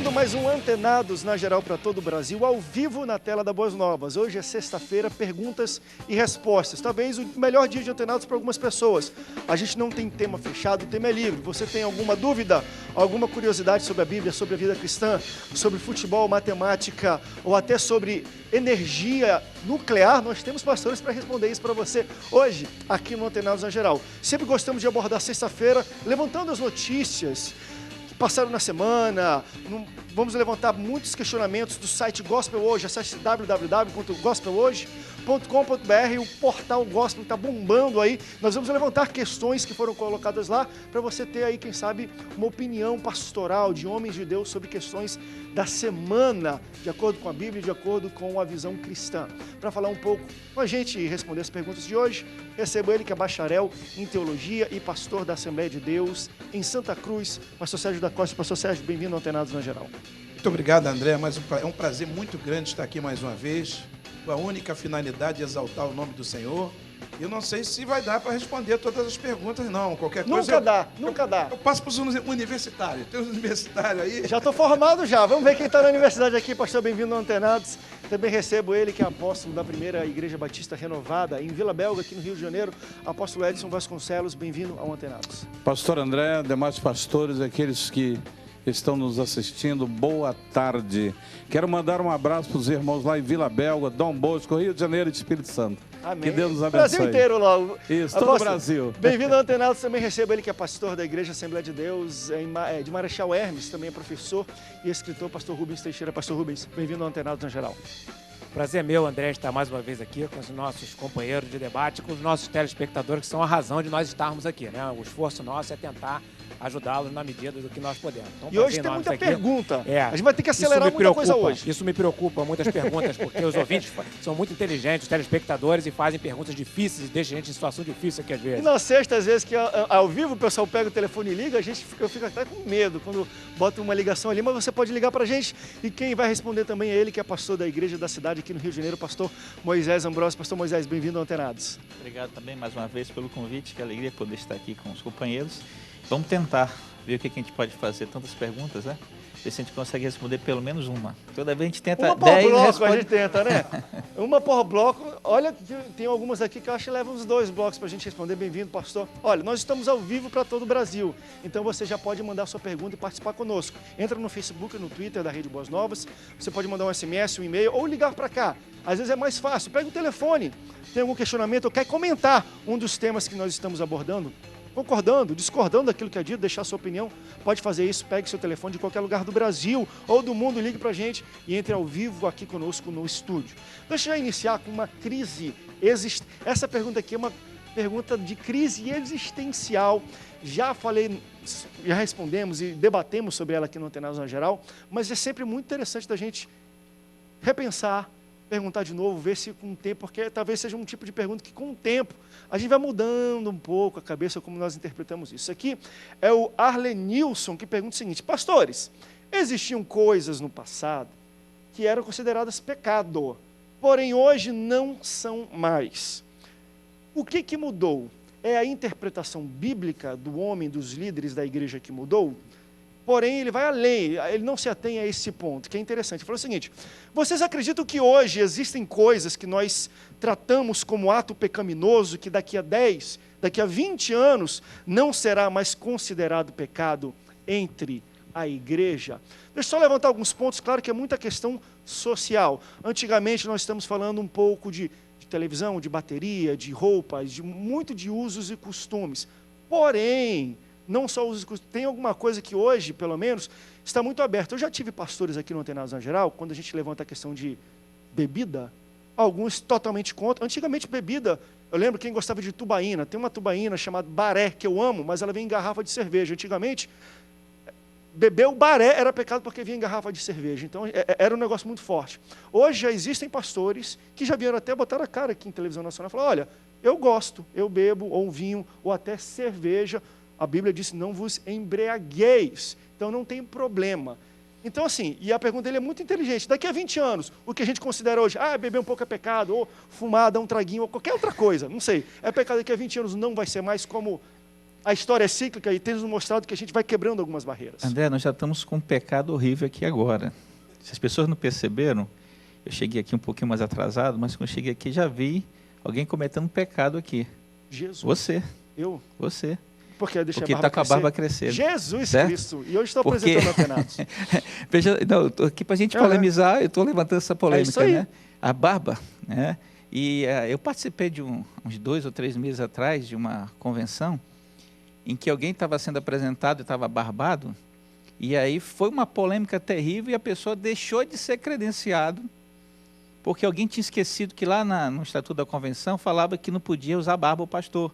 Começando mais um Antenados na Geral para todo o Brasil, ao vivo na tela da Boas Novas. Hoje é sexta-feira, perguntas e respostas. Talvez o melhor dia de Antenados para algumas pessoas. A gente não tem tema fechado, o tema é livre. Você tem alguma dúvida, alguma curiosidade sobre a Bíblia, sobre a vida cristã, sobre futebol, matemática ou até sobre energia nuclear? Nós temos pastores para responder isso para você hoje, aqui no Antenados na Geral. Sempre gostamos de abordar sexta-feira, levantando as notícias passaram na semana. Vamos levantar muitos questionamentos do site Gospel Hoje, acesse www.gospelhoje.com.br, o portal Gospel está bombando aí. Nós vamos levantar questões que foram colocadas lá para você ter aí, quem sabe, uma opinião pastoral de homens de Deus sobre questões da semana, de acordo com a Bíblia, de acordo com a visão cristã. Para falar um pouco com a gente e responder as perguntas de hoje, recebo ele que é bacharel em teologia e pastor da Assembleia de Deus em Santa Cruz, pastor Sérgio da Costa. Pastor Sérgio, bem-vindo ao Antenados na Geral. Muito obrigado, André. É um prazer muito grande estar aqui mais uma vez, com a única finalidade de exaltar o nome do Senhor. Eu não sei se vai dar para responder todas as perguntas, não. Qualquer coisa. Nunca dá. Eu passo para os universitários. Tem uns universitários aí. Já estou formado já. Vamos ver quem está na universidade aqui, pastor. Bem-vindo ao Antenados. Também recebo ele, que é apóstolo da primeira Igreja Batista Renovada, em Vila Belga, aqui no Rio de Janeiro, apóstolo Edson Vasconcelos. Bem-vindo ao Antenados. Pastor André, demais pastores, aqueles que estão nos assistindo, boa tarde. Quero mandar um abraço para os irmãos lá em Vila Belga, Dom Bosco, Rio de Janeiro e Espírito Santo. Amém. Que Deus nos abençoe. Brasil inteiro logo. Isso, todo o Brasil. Bem-vindo ao Antenados. Também recebo ele, que é pastor da Igreja Assembleia de Deus, de Marechal Hermes, também é professor e escritor, pastor Rubens Teixeira. Pastor Rubens, bem-vindo ao Antenados na Geral. Prazer meu, André, estar mais uma vez aqui com os nossos companheiros de debate, com os nossos telespectadores, que são a razão de nós estarmos aqui, né? O esforço nosso é tentar ajudá-los na medida do que nós podemos. Então, e hoje tem muita pergunta. A gente vai ter que acelerar muita preocupa, coisa hoje. Isso me preocupa, muitas perguntas, porque os ouvintes são muito inteligentes, os telespectadores, e fazem perguntas difíceis e deixam a gente em situação difícil aqui às vezes. E na sexta, às vezes, que ao vivo o pessoal pega o telefone e liga, eu fico até com medo quando bota uma ligação ali, mas você pode ligar pra gente e quem vai responder também é ele, que é pastor da igreja da cidade aqui no Rio de Janeiro, pastor Moisés Ambrosio. Pastor Moisés, bem-vindo ao Antenados. Obrigado também mais uma vez pelo convite, que alegria poder estar aqui com os companheiros. Vamos tentar ver o que a gente pode fazer, tantas perguntas, né? Ver se a gente consegue responder pelo menos uma. Toda vez a gente tenta 10 uma por bloco, responde... a gente tenta, né? Uma por bloco. Olha, tem algumas aqui que eu acho que levam uns 2 blocos para a gente responder. Bem-vindo, pastor. Olha, nós estamos ao vivo para todo o Brasil, então você já pode mandar sua pergunta e participar conosco. Entra no Facebook, no Twitter da Rede Boas Novas, você pode mandar um SMS, um e-mail ou ligar para cá. Às vezes é mais fácil, pega o telefone, tem algum questionamento ou quer comentar um dos temas que nós estamos abordando, concordando, discordando daquilo que é dito, deixar sua opinião, pode fazer isso, pegue seu telefone de qualquer lugar do Brasil ou do mundo, ligue pra gente e entre ao vivo aqui conosco no estúdio. Deixa eu já iniciar com uma crise Essa pergunta aqui é uma pergunta de crise existencial. Já respondemos e debatemos sobre ela aqui no Antenados na Geral, mas é sempre muito interessante da gente repensar, perguntar de novo, ver se com o tempo, porque talvez seja um tipo de pergunta que com o tempo a gente vai mudando um pouco a cabeça como nós interpretamos isso. Isso aqui é o Arlenilson que pergunta o seguinte: pastores, existiam coisas no passado que eram consideradas pecado, porém hoje não são mais. O que mudou? É a interpretação bíblica do homem, dos líderes da igreja que mudou? Porém, ele vai além, ele não se atém a esse ponto, que é interessante. Ele falou o seguinte: vocês acreditam que hoje existem coisas que nós tratamos como ato pecaminoso, que daqui a 10, daqui a 20 anos, não será mais considerado pecado entre a igreja? Deixa eu só levantar alguns pontos, claro que é muita questão social. Antigamente nós estamos falando um pouco de televisão, de bateria, de roupas, muito de usos e costumes. Porém, não só usos e costumes, tem alguma coisa que hoje, pelo menos, está muito aberta. Eu já tive pastores aqui no Antenados na Geral, quando a gente levanta a questão de bebida, alguns totalmente contra. Antigamente, bebida, eu lembro quem gostava de tubaína. Tem uma tubaína chamada Baré, que eu amo, mas ela vem em garrafa de cerveja. Antigamente, beber o Baré era pecado porque vinha em garrafa de cerveja. Então, era um negócio muito forte. Hoje já existem pastores que já vieram até botar a cara aqui em televisão nacional e falaram: olha, eu gosto, eu bebo ou vinho ou até cerveja. A Bíblia diz: não vos embriagueis. Então, não tem problema. Então, assim, e a pergunta dele é muito inteligente. Daqui a 20 anos, o que a gente considera hoje, beber um pouco é pecado, ou fumar, dar um traguinho, ou qualquer outra coisa, não sei, é pecado. Daqui a 20 anos não vai ser mais como a história é cíclica e tem nos mostrado que a gente vai quebrando algumas barreiras. André, nós já estamos com um pecado horrível aqui agora. Se as pessoas não perceberam, eu cheguei aqui um pouquinho mais atrasado, mas quando eu cheguei aqui já vi alguém cometendo um pecado aqui. Jesus. Você. Eu? Você. Porque está com a barba crescendo. Jesus certo? Cristo. E hoje estou apresentando Atenatos. Veja, não, estou aqui para a gente polemizar, eu estou levantando essa polêmica, né? A barba, né? E eu participei de uns 2 ou 3 meses atrás de uma convenção em que alguém estava sendo apresentado e estava barbado, e aí foi uma polêmica terrível e a pessoa deixou de ser credenciado porque alguém tinha esquecido que lá no Estatuto da Convenção falava que não podia usar barba o pastor.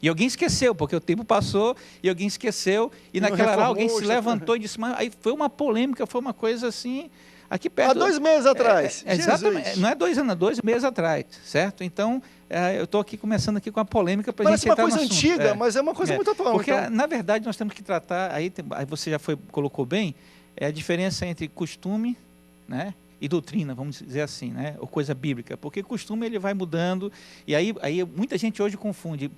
E alguém esqueceu, porque o tempo passou e alguém esqueceu, e naquela hora alguém se levantou e disse, mas aí foi uma polêmica, foi uma coisa assim, aqui perto... Há 2 meses atrás. Exatamente, não é 2 anos, 2 meses atrás, certo? Então, eu estou aqui começando aqui com a polêmica para a gente entrar no assunto. Parece uma coisa antiga, mas é uma coisa muito atual. Porque, então. na verdade, nós temos que tratar, aí você já colocou bem, a diferença entre costume, né, e doutrina, vamos dizer assim, né, ou coisa bíblica, porque costume ele vai mudando, e aí muita gente hoje confunde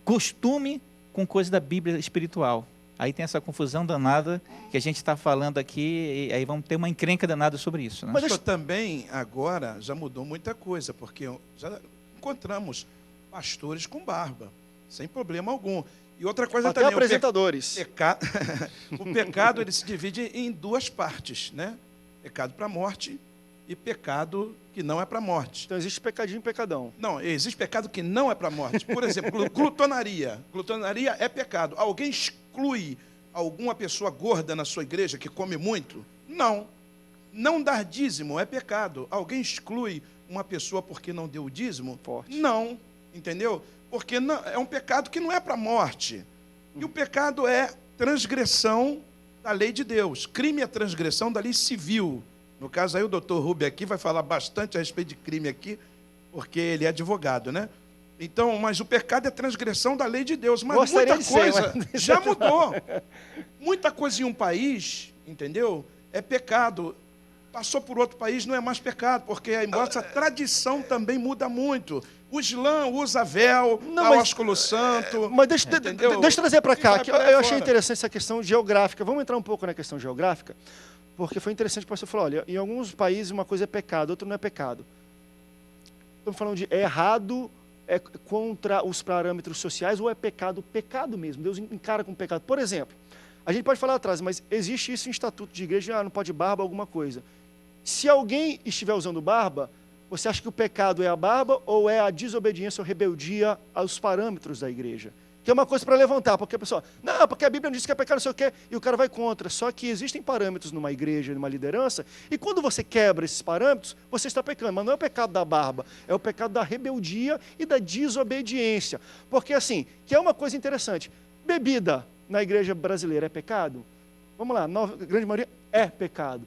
costume com coisa da Bíblia espiritual. Aí tem essa confusão danada que a gente está falando aqui, e aí vamos ter uma encrenca danada sobre isso. Né? Mas também, agora, já mudou muita coisa, porque já encontramos pastores com barba, sem problema algum. E outra coisa até também... apresentadores. O pecado ele se divide em 2 partes, né? Pecado para a morte e pecado que não é para a morte. Então existe pecadinho e pecadão. Não, existe pecado que não é para a morte. Por exemplo, glutonaria. Glutonaria é pecado. Alguém exclui alguma pessoa gorda na sua igreja que come muito? Não. Não dar dízimo é pecado. Alguém exclui uma pessoa porque não deu o dízimo? Forte. Não. Entendeu? Porque não, é um pecado que não é para a morte. E o pecado é transgressão da lei de Deus. Crime é transgressão da lei civil. No caso aí o doutor Rubem aqui vai falar bastante a respeito de crime aqui, porque ele é advogado, né? Então, mas o pecado é transgressão da lei de Deus. Mas gostaria muita coisa mas... já mudou. Muita coisa em um país, entendeu? É pecado. Passou por outro país, não é mais pecado, porque embora essa tradição também muda muito. O Islã usa véu, ósculo santo. Mas deixa eu trazer para cá, que eu achei interessante essa questão geográfica. Vamos entrar um pouco na questão geográfica, porque foi interessante que o pastor falou, olha, em alguns países uma coisa é pecado, outra não é pecado. Estamos falando de errado, é contra os parâmetros sociais, ou é pecado mesmo. Deus encara como pecado. Por exemplo, a gente pode falar atrás, mas existe isso em estatuto de igreja, não pode barba, alguma coisa. Se alguém estiver usando barba, você acha que o pecado é a barba ou é a desobediência ou rebeldia aos parâmetros da igreja? Que é uma coisa para levantar, porque a pessoa, não, porque a Bíblia não diz que é pecado, não sei o quê, e o cara vai contra. Só que existem parâmetros numa igreja, numa liderança, e quando você quebra esses parâmetros, você está pecando. Mas não é o pecado da barba, é o pecado da rebeldia e da desobediência. Porque assim, que é uma coisa interessante, bebida na igreja brasileira é pecado? Vamos lá, a grande maioria é pecado.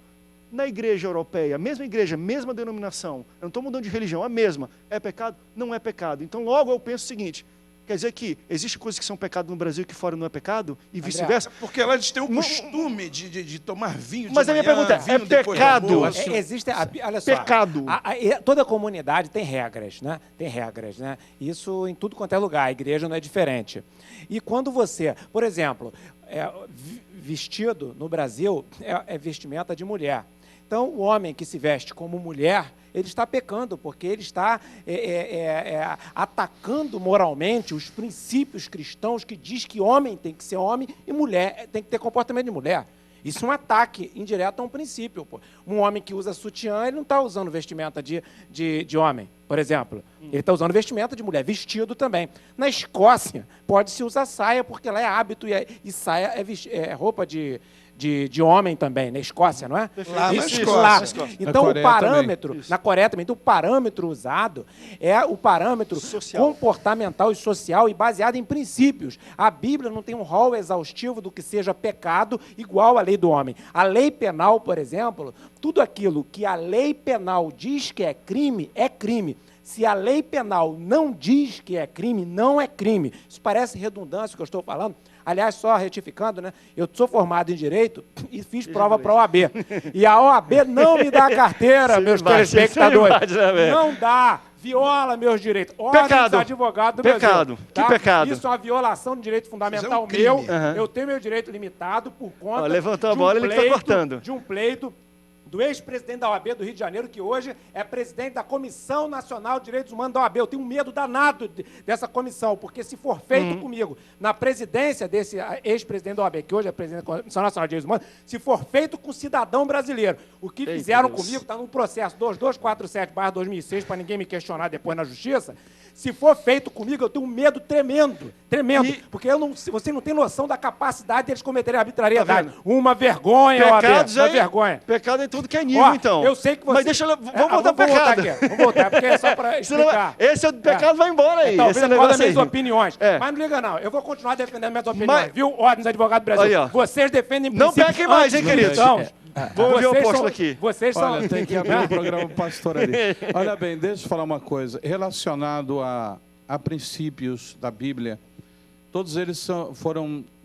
Na igreja europeia, mesma igreja, mesma denominação, eu não estou mudando de religião, a mesma, é pecado? Não é pecado. Então logo eu penso o seguinte, quer dizer que existem coisas que são pecado no Brasil que fora não é pecado? E vice-versa? Porque lá eles têm o costume de tomar vinho de Mas manhã, a minha pergunta é pecado? Existe, olha só, pecado. Toda comunidade tem regras, né? Tem regras, né? Isso em tudo quanto é lugar, a igreja não é diferente. E quando você, por exemplo, vestido no Brasil é vestimenta de mulher. Então, o homem que se veste como mulher, ele está pecando, porque ele está atacando moralmente os princípios cristãos que diz que homem tem que ser homem e mulher tem que ter comportamento de mulher. Isso é um ataque indireto a um princípio. Pô. Um homem que usa sutiã, ele não está usando vestimenta de homem, por exemplo. Ele está usando vestimenta de mulher, vestido também. Na Escócia, pode-se usar saia, porque lá é hábito e saia é roupa de homem também, na Escócia, não é? Lá na Escócia. Lá. Então, o parâmetro, também. na Coreia também, então, o parâmetro usado é o parâmetro social, comportamental e social e baseado em princípios. A Bíblia não tem um rol exaustivo do que seja pecado igual à lei do homem. A lei penal, por exemplo, tudo aquilo que a lei penal diz que é crime, é crime. Se a lei penal não diz que é crime, não é crime. Isso parece redundância o que eu estou falando. Aliás, só retificando, né? Eu sou formado em Direito e fiz prova para a OAB. E a OAB não me dá a carteira, meus telespectadores. Não dá. viola meus direitos. Ordem Pecado. dos advogados do Pecado. Brasil. Que pecado? Isso é uma violação de direito fundamental Isso é um crime. meu. Aham. Eu tenho meu direito limitado por conta Ó, levantou a de bola, ele que tá cortando. De um pleito do ex-presidente da OAB do Rio de Janeiro, que hoje é presidente da Comissão Nacional de Direitos Humanos da OAB. Eu tenho um medo danado dessa comissão, porque se for feito comigo na presidência desse ex-presidente da OAB, que hoje é presidente da Comissão Nacional de Direitos Humanos, se for feito com cidadão brasileiro, o que Eita fizeram Deus. comigo está num processo 2247/2006, para ninguém me questionar depois na justiça. Se for feito comigo, eu tenho um medo tremendo, porque você não tem noção da capacidade deles cometerem arbitrariedade. Tá vendo? Uma vergonha, OAB, uma vergonha. Pecado em tudo que é nível, Ó, então. eu sei que você... Mas deixa eu... Vamos voltar ao voltar pecado. aqui. Vamos voltar, porque é só para Senão explicar. esse é o pecado, vai embora aí. Talvez Esse eu falo das negócio minhas aí. opiniões. É. Mas não liga, não. Eu vou continuar defendendo minhas opiniões, Mas- viu? Ordens Advogados do Brasil. Aí, ó. Vocês defendem Não princípios pequem mais, hein, queridos? anticristãos. Vamos ver o Vocês apóstolo são- aqui. Vocês são... Olha, tem que abrir o programa pastor ali. Olha bem, deixa eu falar uma coisa. Relacionado a princípios da Bíblia, todos eles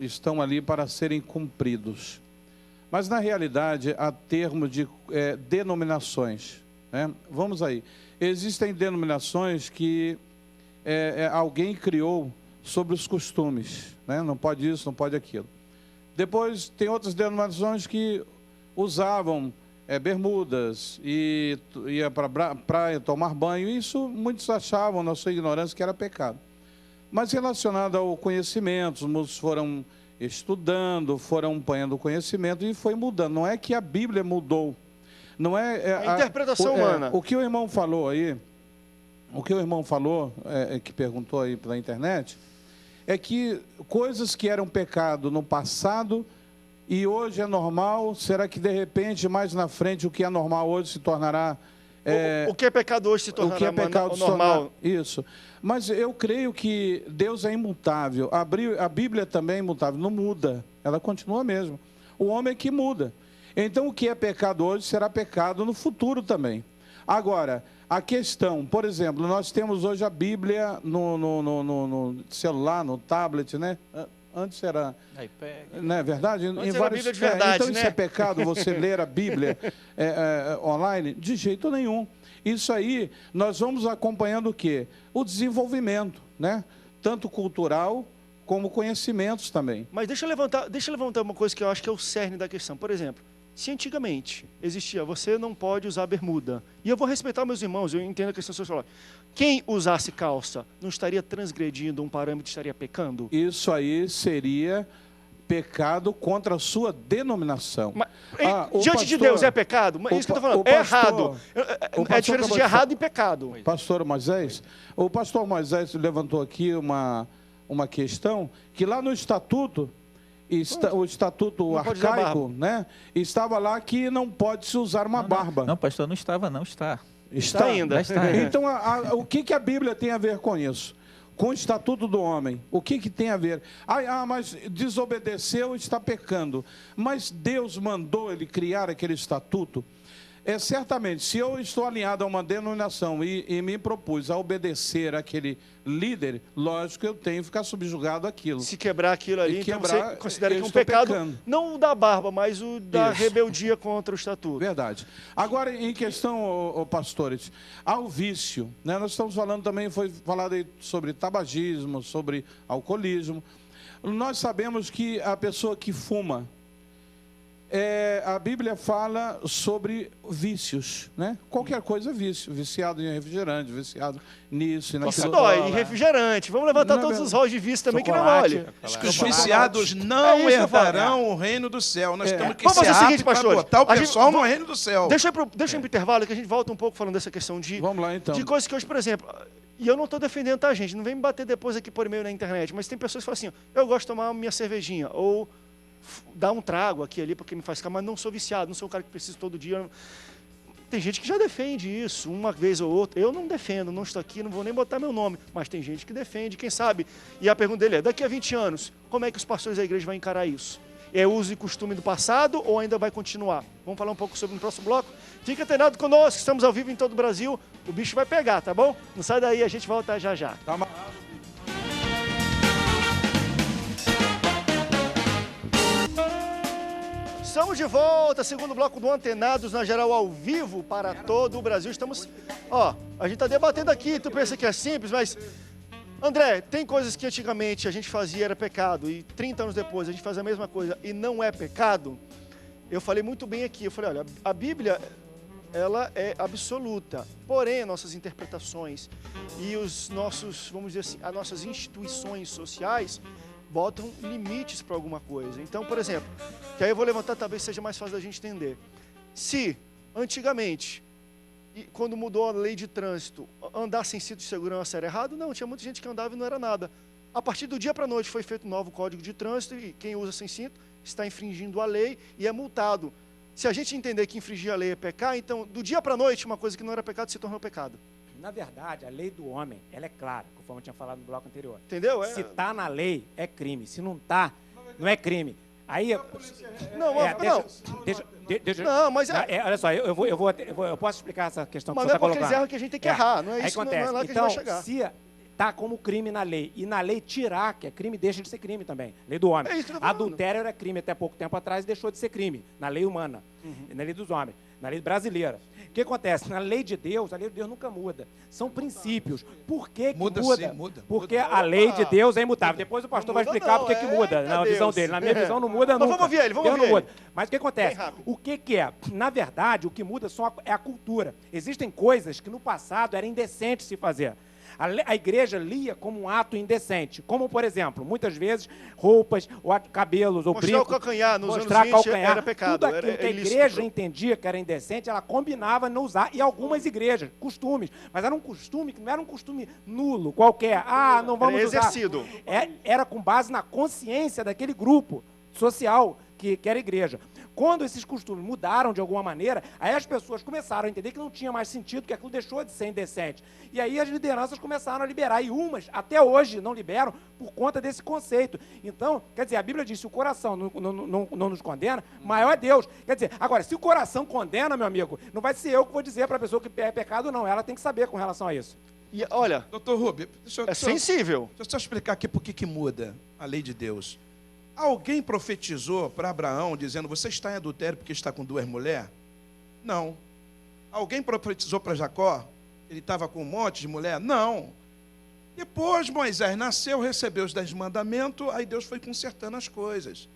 estão ali para serem cumpridos. Mas, na realidade, há termos de denominações. Né? Vamos aí. Existem denominações que alguém criou sobre os costumes. Né? Não pode isso, não pode aquilo. Depois, tem outras denominações que usavam bermudas e ia para a praia tomar banho. Isso muitos achavam, na sua ignorância, que era pecado. Mas relacionado ao conhecimento, muitos foram estudando, foram apanhando conhecimento e foi mudando. Não é que a Bíblia mudou. Não é A interpretação humana. O que o irmão falou aí, que perguntou aí pela internet, é que coisas que eram pecado no passado e hoje é normal, será que de repente, mais na frente, o que é normal hoje se tornará... O que é pecado hoje se tornará o que é pecado se normal. Isso. Mas eu creio que Deus é imutável. A Bíblia também é imutável, não muda. Ela continua mesmo. O homem é que muda. Então, o que é pecado hoje será pecado no futuro também. Agora, a questão, por exemplo, nós temos hoje a Bíblia no celular, no tablet, né? Antes era... iPad. Não é verdade? Antes era a Bíblia de verdade, então, né? isso é pecado, você ler a Bíblia online? De jeito nenhum. Isso aí, nós vamos acompanhando o quê? O desenvolvimento, né? Tanto cultural como conhecimentos também. Mas deixa eu levantar uma coisa que eu acho que é o cerne da questão. Por exemplo, se antigamente existia, você não pode usar bermuda, e eu vou respeitar meus irmãos, eu entendo a questão sociológica. Quem usasse calça não estaria transgredindo um parâmetro, estaria pecando? Isso aí seria pecado contra a sua denominação. Mas, diante de Deus é pecado? Isso que eu estou falando, é errado. É a diferença de errado e pecado. Pastor Moisés, o pastor Moisés levantou aqui uma questão que lá no estatuto, o estatuto arcaico, né, estava lá que não pode se usar uma barba. Não, pastor, não estava, não está. Está ainda. Está. Então, o que a Bíblia tem a ver com isso? Com o estatuto do homem. O que tem a ver? Mas desobedeceu, está pecando. Mas Deus mandou ele criar aquele estatuto. Certamente, se eu estou alinhado a uma denominação e me propus a obedecer aquele líder, lógico que eu tenho que ficar subjugado àquilo. Se quebrar aquilo ali, então você considera que eu um estou pecado, pecando. não o da barba, mas o da Isso. rebeldia contra o estatuto. Verdade. Agora, em questão, pastores, ao vício, né? Nós estamos falando também, foi falado aí sobre tabagismo, sobre alcoolismo. Nós sabemos que a pessoa que fuma, a Bíblia fala sobre vícios, né? Qualquer coisa é vício. Viciado em refrigerante, viciado nisso e naquilo. Isso dói, e refrigerante. Vamos levantar Não é todos mesmo? os róis de vício também, que não Chocolate. olhe. Os viciados não É isso que eu falo. herdarão o reino do céu. Nós temos que Vamos ser fazer o seguinte, aptos para pastores. botar o A gente- pessoal no reino do céu. Deixa eu ir pro intervalo, que a gente volta um pouco falando dessa questão de Vamos lá, então. coisas que hoje, por exemplo, e eu não estou defendendo, tá, gente? Não vem me bater depois aqui por e-mail na internet, mas tem pessoas que falam assim, eu gosto de tomar minha cervejinha, ou dar um trago aqui ali, porque me faz ficar, mas não sou viciado, não sou um cara que precisa todo dia. Tem gente que já defende isso, uma vez ou outra. Eu não defendo, não estou aqui, não vou nem botar meu nome, mas tem gente que defende, quem sabe? E a pergunta dele é, daqui a 20 anos, como é que os pastores da igreja vão encarar isso? É uso e costume do passado ou ainda vai continuar? Vamos falar um pouco sobre no próximo bloco? Fica antenado conosco, estamos ao vivo em todo o Brasil, o bicho vai pegar, tá bom? Não sai daí, a gente volta já já. Tá amarrado. Estamos de volta, segundo bloco do Antenados na Geral ao vivo para todo o Brasil. Estamos, a gente está debatendo aqui, tu pensa que é simples, mas... André, tem coisas que antigamente a gente fazia era pecado e 30 anos depois a gente faz a mesma coisa e não é pecado? Eu falei muito bem aqui, eu falei, olha, a Bíblia, ela é absoluta, porém nossas interpretações e os nossos, vamos dizer assim, as nossas instituições sociais botam limites para alguma coisa. Então, por exemplo, que aí eu vou levantar, talvez seja mais fácil da gente entender. Se, antigamente, quando mudou a lei de trânsito, andar sem cinto de segurança era errado? Não, tinha muita gente que andava e não era nada. A partir do dia para a noite foi feito um novo código de trânsito e quem usa sem cinto está infringindo a lei e é multado. Se a gente entender que infringir a lei é pecar, então, do dia para a noite, uma coisa que não era pecado se tornou pecado. Na verdade, a lei do homem, ela é clara, conforme eu tinha falado no bloco anterior. Entendeu? Se está na lei, é crime. Se não está, não é crime. Aí... Não, deixa, não, mas... olha só, eu posso explicar essa questão que você está colocando. Mas não é porque eles erram que a gente tem que errar, não é isso, acontece. Não é lá que então, a gente vai chegar. Se está como crime na lei, e na lei tirar que é crime, deixa de ser crime também. Lei do homem. É isso que eu tô falando. Adultério era crime até pouco tempo atrás e deixou de ser crime, na lei humana, na lei dos homens, na lei brasileira. O que acontece? Na lei de Deus, a lei de Deus nunca muda. São princípios. Por que Muda muda? sim, muda. Porque a lei de Deus é imutável. Depois o pastor vai explicar por que muda, na visão dele. Na minha visão não muda nunca. Vamos ouvir ele, vamos Deus ouvir não ele. muda. Mas o que acontece? O que é? Na verdade, o que muda é a cultura. Existem coisas que no passado era indecente se fazer. A igreja lia como um ato indecente, como, por exemplo, muitas vezes, roupas, ou cabelos, ou brincos. Mostrar o calcanhar nos mostrar anos 20 calcanhar, era pecado. tudo aquilo que a igreja entendia que era indecente, ela combinava não usar. E algumas igrejas, costumes. Mas era um costume que não era um costume nulo, qualquer. Não vamos era usar. exercido. Era com base na consciência daquele grupo social que era a igreja. Quando esses costumes mudaram de alguma maneira, aí as pessoas começaram a entender que não tinha mais sentido, que aquilo deixou de ser indecente. E aí as lideranças começaram a liberar, e umas, até hoje, não liberam por conta desse conceito. Então, quer dizer, a Bíblia diz, se o coração não nos condena, maior é Deus. Quer dizer, agora, se o coração condena, meu amigo, não vai ser eu que vou dizer para a pessoa que é pecado, não. Ela tem que saber com relação a isso. E olha, doutor Rubio, sensível. Deixa eu só explicar aqui por que muda a lei de Deus. Alguém profetizou para Abraão dizendo, você está em adultério porque está com 2 mulheres? Não. Alguém profetizou para Jacó, ele estava com um monte de mulher? Não. Depois Moisés nasceu, recebeu os 10 mandamentos, aí Deus foi consertando as coisas.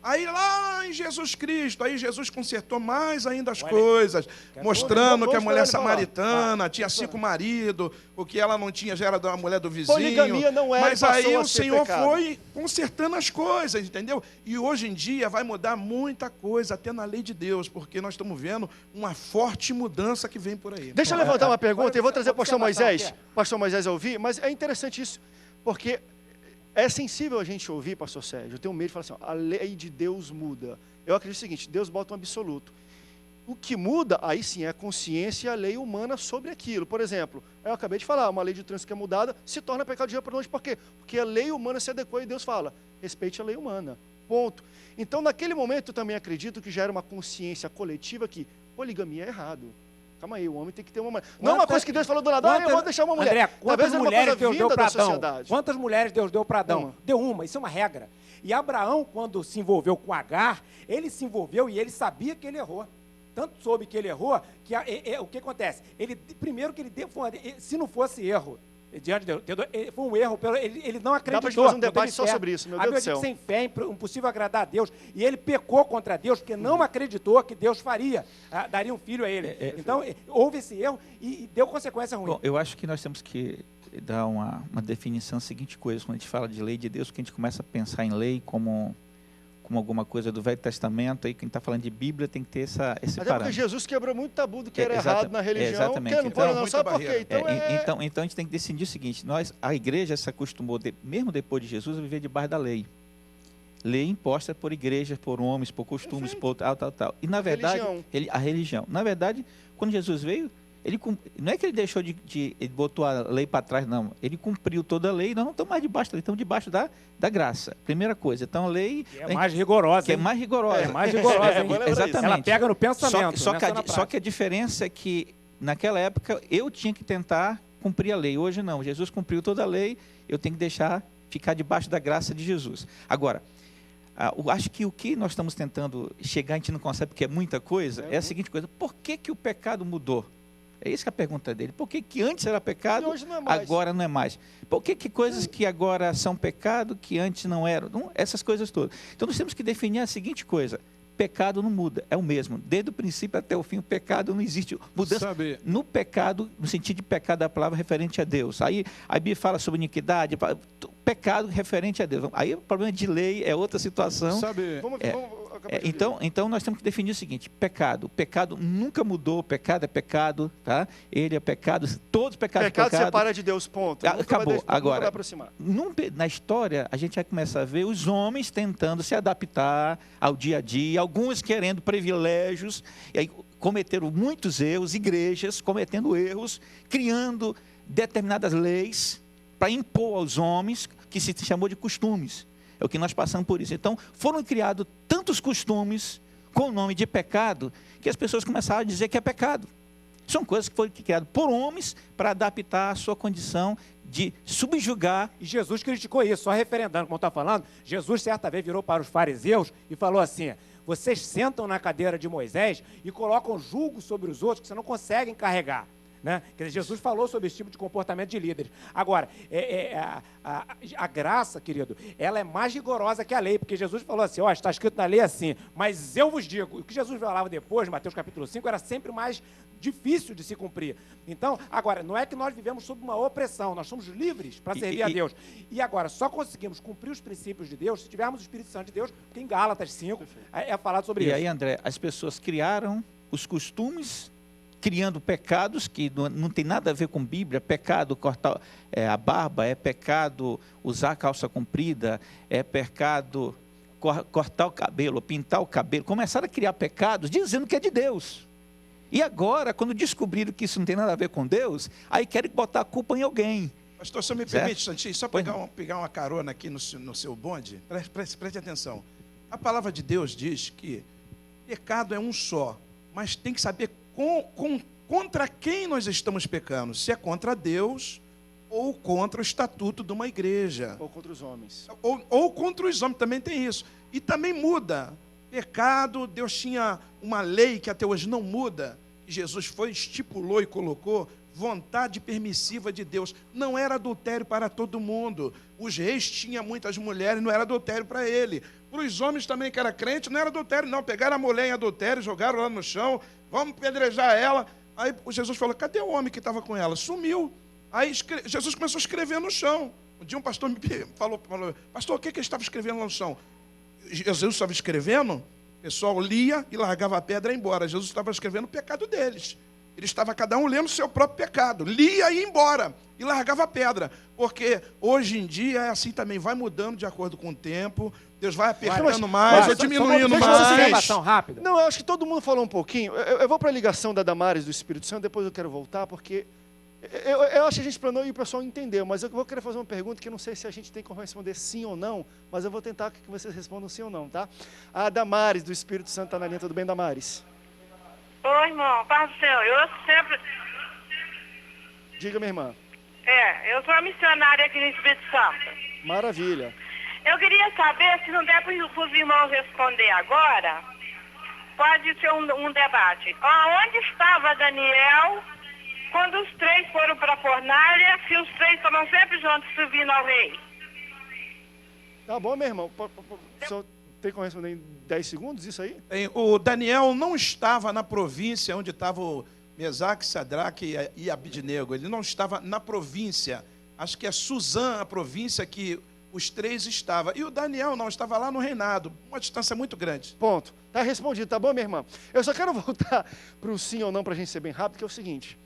Aí lá em Jesus Cristo, aí Jesus consertou mais ainda as coisas, mostrando que a mulher samaritana tinha 5 maridos, o que ela não tinha já era da mulher do vizinho. Poligamia não era, mas aí o Senhor foi consertando as coisas, entendeu? E hoje em dia vai mudar muita coisa, até na lei de Deus, porque nós estamos vendo uma forte mudança que vem por aí. Deixa eu levantar uma pergunta e vou trazer o pastor Moisés a ouvir, mas é interessante isso, porque... É sensível a gente ouvir, pastor Sérgio, eu tenho medo de falar assim, a lei de Deus muda. Eu acredito o seguinte, Deus bota um absoluto. O que muda, aí sim, é a consciência e a lei humana sobre aquilo. Por exemplo, eu acabei de falar, uma lei de trânsito que é mudada se torna pecado de dia para noite. Por quê? Porque a lei humana se adequou e Deus fala, respeite a lei humana, ponto. Então, naquele momento, eu também acredito que já era uma consciência coletiva que poligamia é errado. Calma aí, o homem tem que ter uma... Não uma coisa que Deus falou do nada, eu vou deixar uma mulher. André, quantas mulheres Deus deu para Adão? Sociedade. Quantas mulheres Deus deu para Adão? Deu uma, isso é uma regra. E Abraão, quando se envolveu com Agar, ele se envolveu e ele sabia que ele errou. Tanto soube que ele errou, que o que acontece? Primeiro que ele deu, se não fosse erro, diante de Deus, foi um erro, ele não acreditou. Dá para fazer um debate só sobre isso, meu Deus do céu. Sem fé, impossível agradar a Deus. E ele pecou contra Deus, porque não acreditou que Deus daria um filho a ele. Então, houve esse erro e deu consequência ruim. Bom, eu acho que nós temos que dar uma definição da seguinte coisa, quando a gente fala de lei de Deus, que a gente começa a pensar em lei como alguma coisa do Velho Testamento, aí quem está falando de Bíblia tem que ter esse parâmetro. Até porque Jesus quebrou muito tabu do que era errado na religião, exatamente. Que não pode não, sabe por quê? Então a gente tem que decidir o seguinte, a igreja se acostumou, mesmo depois de Jesus, a viver debaixo da lei. Lei imposta por igrejas, por homens, por costumes, por tal. E na verdade, a religião. Na verdade, quando Jesus veio, não é que ele deixou ele botou a lei para trás, não. Ele cumpriu toda a lei e nós não estamos mais debaixo da lei, estamos debaixo da graça. Primeira coisa. Então a lei... é mais rigorosa. Que é mais rigorosa. É mais rigorosa. Exatamente. Ela pega no pensamento. Só que a diferença é que, naquela época, eu tinha que tentar cumprir a lei. Hoje não. Jesus cumpriu toda a lei, eu tenho que ficar debaixo da graça de Jesus. Agora, acho que o que nós estamos tentando chegar, a gente não consegue porque é muita coisa, é a seguinte coisa: por que que o pecado mudou? É isso que é a pergunta dele. Por que que antes era pecado, hoje não é mais? agora não é mais? Por que que coisas que agora são pecado, que antes não eram? Não, essas coisas todas. Então nós temos que definir a seguinte coisa: pecado não muda, é o mesmo. Desde o princípio até o fim, o pecado não existe. Mudança no pecado, no sentido de pecado da palavra referente a Deus. Aí a Bíblia fala sobre iniquidade, pecado referente a Deus. Aí o problema de lei é outra situação. Então nós temos que definir o seguinte: pecado. O pecado nunca mudou, pecado é pecado, tá? Ele é pecado, todos os pecados são pecado. Pecado separa de Deus, ponto. Acabou. Agora, vai aproximar. Na história, a gente vai começar a ver os homens tentando se adaptar ao dia a dia, alguns querendo privilégios, e aí cometeram muitos erros, igrejas cometendo erros, criando determinadas leis para impor aos homens, que se chamou de costumes. É o que nós passamos por isso. Então, foram criados tantos costumes com o nome de pecado, que as pessoas começaram a dizer que é pecado. São coisas que foram criadas por homens para adaptar a sua condição de subjugar. E Jesus criticou isso, só referendando, como está falando. Jesus, certa vez, virou para os fariseus e falou assim: vocês sentam na cadeira de Moisés e colocam julgo sobre os outros que você não conseguem carregar. Né? Quer dizer, Jesus falou sobre esse tipo de comportamento de líderes. Agora, a graça, querido, ela é mais rigorosa que a lei, porque Jesus falou assim: ó, está escrito na lei assim, mas eu vos digo. O que Jesus falava depois, Mateus capítulo 5, era sempre mais difícil de se cumprir. Então, agora, não é que nós vivemos sob uma opressão, nós somos livres para servir a Deus. E agora, só conseguimos cumprir os princípios de Deus se tivermos o Espírito Santo de Deus, porque em Gálatas 5 é falado sobre isso. E aí, André, as pessoas criaram os costumes, criando pecados que não tem nada a ver com Bíblia. Pecado cortar a barba, é pecado usar calça comprida, é pecado cortar o cabelo, pintar o cabelo. Começaram a criar pecados dizendo que é de Deus. E agora, quando descobriram que isso não tem nada a ver com Deus, aí querem botar a culpa em alguém. Pastor, só me permite, Santinho, só pegar uma carona aqui no seu bonde. Preste atenção. A palavra de Deus diz que pecado é um só, mas tem que saber contra quem nós estamos pecando. Se é contra Deus ou contra o estatuto de uma igreja. Ou contra os homens. Ou contra os homens, também tem isso. E também muda. Pecado, Deus tinha uma lei que até hoje não muda. Jesus estipulou e colocou vontade permissiva de Deus. Não era adultério para todo mundo. Os reis tinham muitas mulheres, não era adultério para ele. Para os homens também que era crente, não era adultério não. Pegaram a mulher em adultério, jogaram lá no chão, vamos pedrejar ela. Aí Jesus falou: cadê o homem que estava com ela? Sumiu. Aí Jesus começou a escrever no chão. Um dia um pastor me falou: pastor, o que ele estava escrevendo lá no chão? Jesus estava escrevendo, o pessoal lia e largava a pedra e ia embora. Jesus estava escrevendo o pecado deles. Ele estava cada um lendo o seu próprio pecado. Lia e ia embora. E largava a pedra. Porque hoje em dia é assim também. Vai mudando de acordo com o tempo. Deus vai apertando mais, ou diminuindo mais. Rápida. Não, eu acho que todo mundo falou um pouquinho. Eu vou para a ligação da Damares do Espírito Santo, depois eu quero voltar, porque eu acho que a gente planou e o pessoal entendeu, mas eu vou querer fazer uma pergunta que eu não sei se a gente tem como responder sim ou não, mas eu vou tentar que vocês respondam sim ou não, tá? A Damares do Espírito Santo está na linha. Tudo bem, Damares? Oi, irmão, paz do Senhor. Eu sempre... Diga, minha irmã. Eu sou uma missionária aqui no Espírito Santo. Maravilha. Eu queria saber, se não der para os irmãos responder agora, pode ser um debate. Onde estava Daniel quando os três foram para a fornalha, se os três estavam sempre juntos servindo ao rei? Tá bom, meu irmão. O senhor tem como responder em 10 segundos isso aí? O Daniel não estava na província onde estava o Mesaque, Sadraque e Abidnego. Ele não estava na província. Acho que é Suzã, a província que os três estavam. E o Daniel não, estava lá no reinado. Uma distância muito grande. Ponto. Está respondido, tá bom, minha irmã? Eu só quero voltar para o sim ou não, para a gente ser bem rápido, que é o seguinte.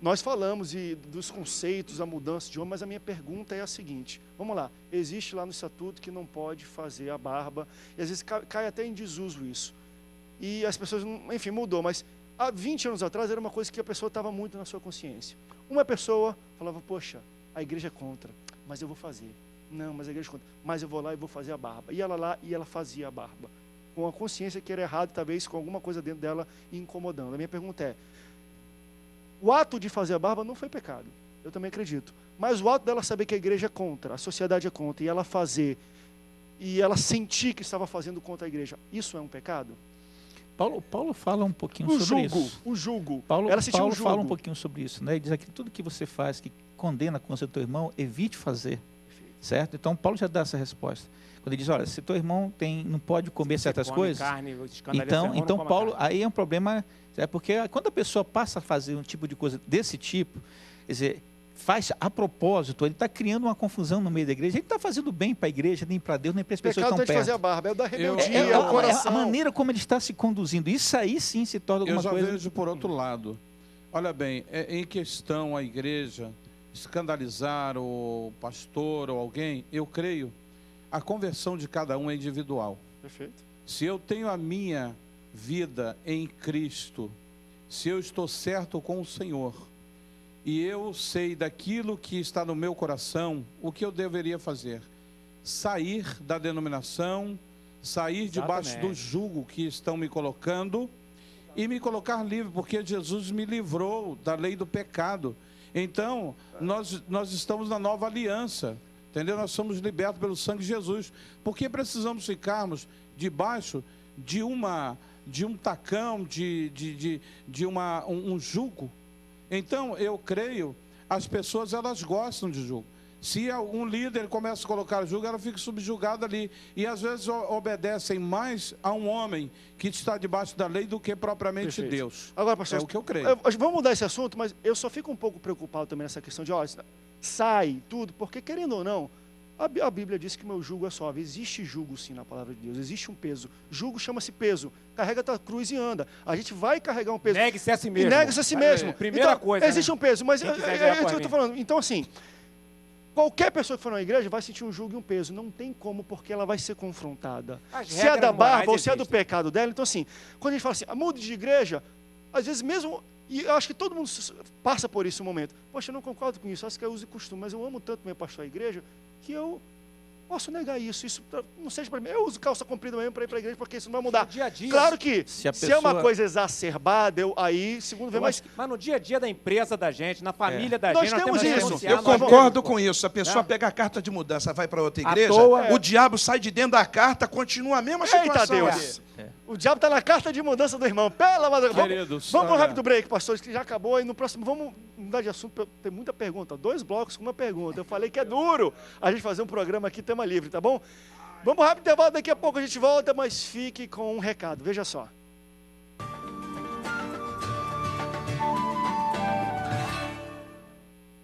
Nós falamos dos conceitos, a mudança de homem, mas a minha pergunta é a seguinte. Vamos lá. Existe lá no estatuto que não pode fazer a barba. E às vezes cai até em desuso isso. E as pessoas, enfim, mudou. Mas há 20 anos atrás era uma coisa que a pessoa estava muito na sua consciência. Uma pessoa falava: poxa, a igreja é contra, mas eu vou fazer. Não, mas a igreja é contra, mas eu vou lá e vou fazer a barba. E ela lá, e ela fazia a barba. Com a consciência que era errado, talvez com alguma coisa dentro dela incomodando. A minha pergunta é: o ato de fazer a barba não foi pecado, eu também acredito. Mas o ato dela saber que a igreja é contra, a sociedade é contra, e ela fazer e ela sentir que estava fazendo contra a igreja. Isso é um pecado? Paulo fala um pouquinho sobre isso. O julgo. Paulo Ela sentiu um julgo. fala um pouquinho sobre isso, né? Ele diz aqui, tudo que você faz que condena contra o teu irmão, evite fazer. Certo? Então, Paulo já dá essa resposta. Quando ele diz, olha, se teu irmão não pode comer certas coisas, carne, então Paulo, aí é um problema, porque quando a pessoa passa a fazer um tipo de coisa desse tipo, quer dizer, faz a propósito, ele está criando uma confusão no meio da igreja, ele está fazendo bem para a igreja, nem para Deus, nem para as pessoas que estão perto. Pecado é de fazer a barba, é o da rebeldia, o coração. A maneira como ele está se conduzindo, isso aí sim se torna alguma coisa... Eu já vejo por outro lado. Olha bem, em questão a igreja escandalizar o pastor ou alguém, eu creio, a conversão de cada um é individual. Perfeito. Se eu tenho a minha vida em Cristo, se eu estou certo com o Senhor, e eu sei daquilo que está no meu coração, o que eu deveria fazer? Sair da denominação, sair debaixo do jugo que estão me colocando e me colocar livre, porque Jesus me livrou da lei do pecado. Então, nós estamos na nova aliança, entendeu? Nós somos libertos pelo sangue de Jesus. Por que precisamos ficarmos debaixo de um tacão, de um jugo? Então, eu creio, as pessoas, elas gostam de jugo. Se um líder começa a colocar jugo, ela fica subjugada ali. E às vezes obedecem mais a um homem que está debaixo da lei do que propriamente Deus. Agora, pastor, é o que eu creio. Vamos mudar esse assunto, mas eu só fico um pouco preocupado também nessa questão de, ó, sai tudo, porque querendo ou não, a Bíblia diz que meu jugo é suave. Existe jugo sim na palavra de Deus, existe um peso. Jugo chama-se peso. Carrega a tua cruz e anda. A gente vai carregar um peso. Negue-se a si mesmo. Nega-se a si mesmo. Primeira então, coisa. Existe um peso, mas Quem é isso que eu estou falando. Então, assim, qualquer pessoa que for na igreja vai sentir um jugo e um peso. Não tem como, porque ela vai ser confrontada. Se é da barba ou se é do pecado dela. Então, assim, quando a gente fala assim, mude de igreja, às vezes mesmo, e eu acho que todo mundo passa por isso um momento. Poxa, eu não concordo com isso, acho que eu uso costume, mas eu amo tanto meu pastor a igreja, que eu posso negar isso. Isso não seja para mim. Eu uso calça comprida mesmo para ir para a igreja, porque isso não vai mudar. Dia a dia, claro que, se é uma coisa exacerbada, aí, segundo vem, mas no dia a dia da empresa da gente, na família da nós gente, temos isso. Eu concordo com isso. A pessoa pega a carta de mudança, vai para outra igreja, o diabo sai de dentro da carta, continua a mesma situação. Eita Deus! O diabo está na carta de mudança do irmão. Pela madrugada. Vamos para um rápido break, pastor, que já acabou. E no próximo, vamos mudar de assunto. Tem muita pergunta. 2 blocos com uma pergunta. Eu falei que é duro a gente fazer um programa aqui, tema livre, tá bom? Vamos rápido intervalo, daqui a pouco a gente volta, mas fique com um recado. Veja só.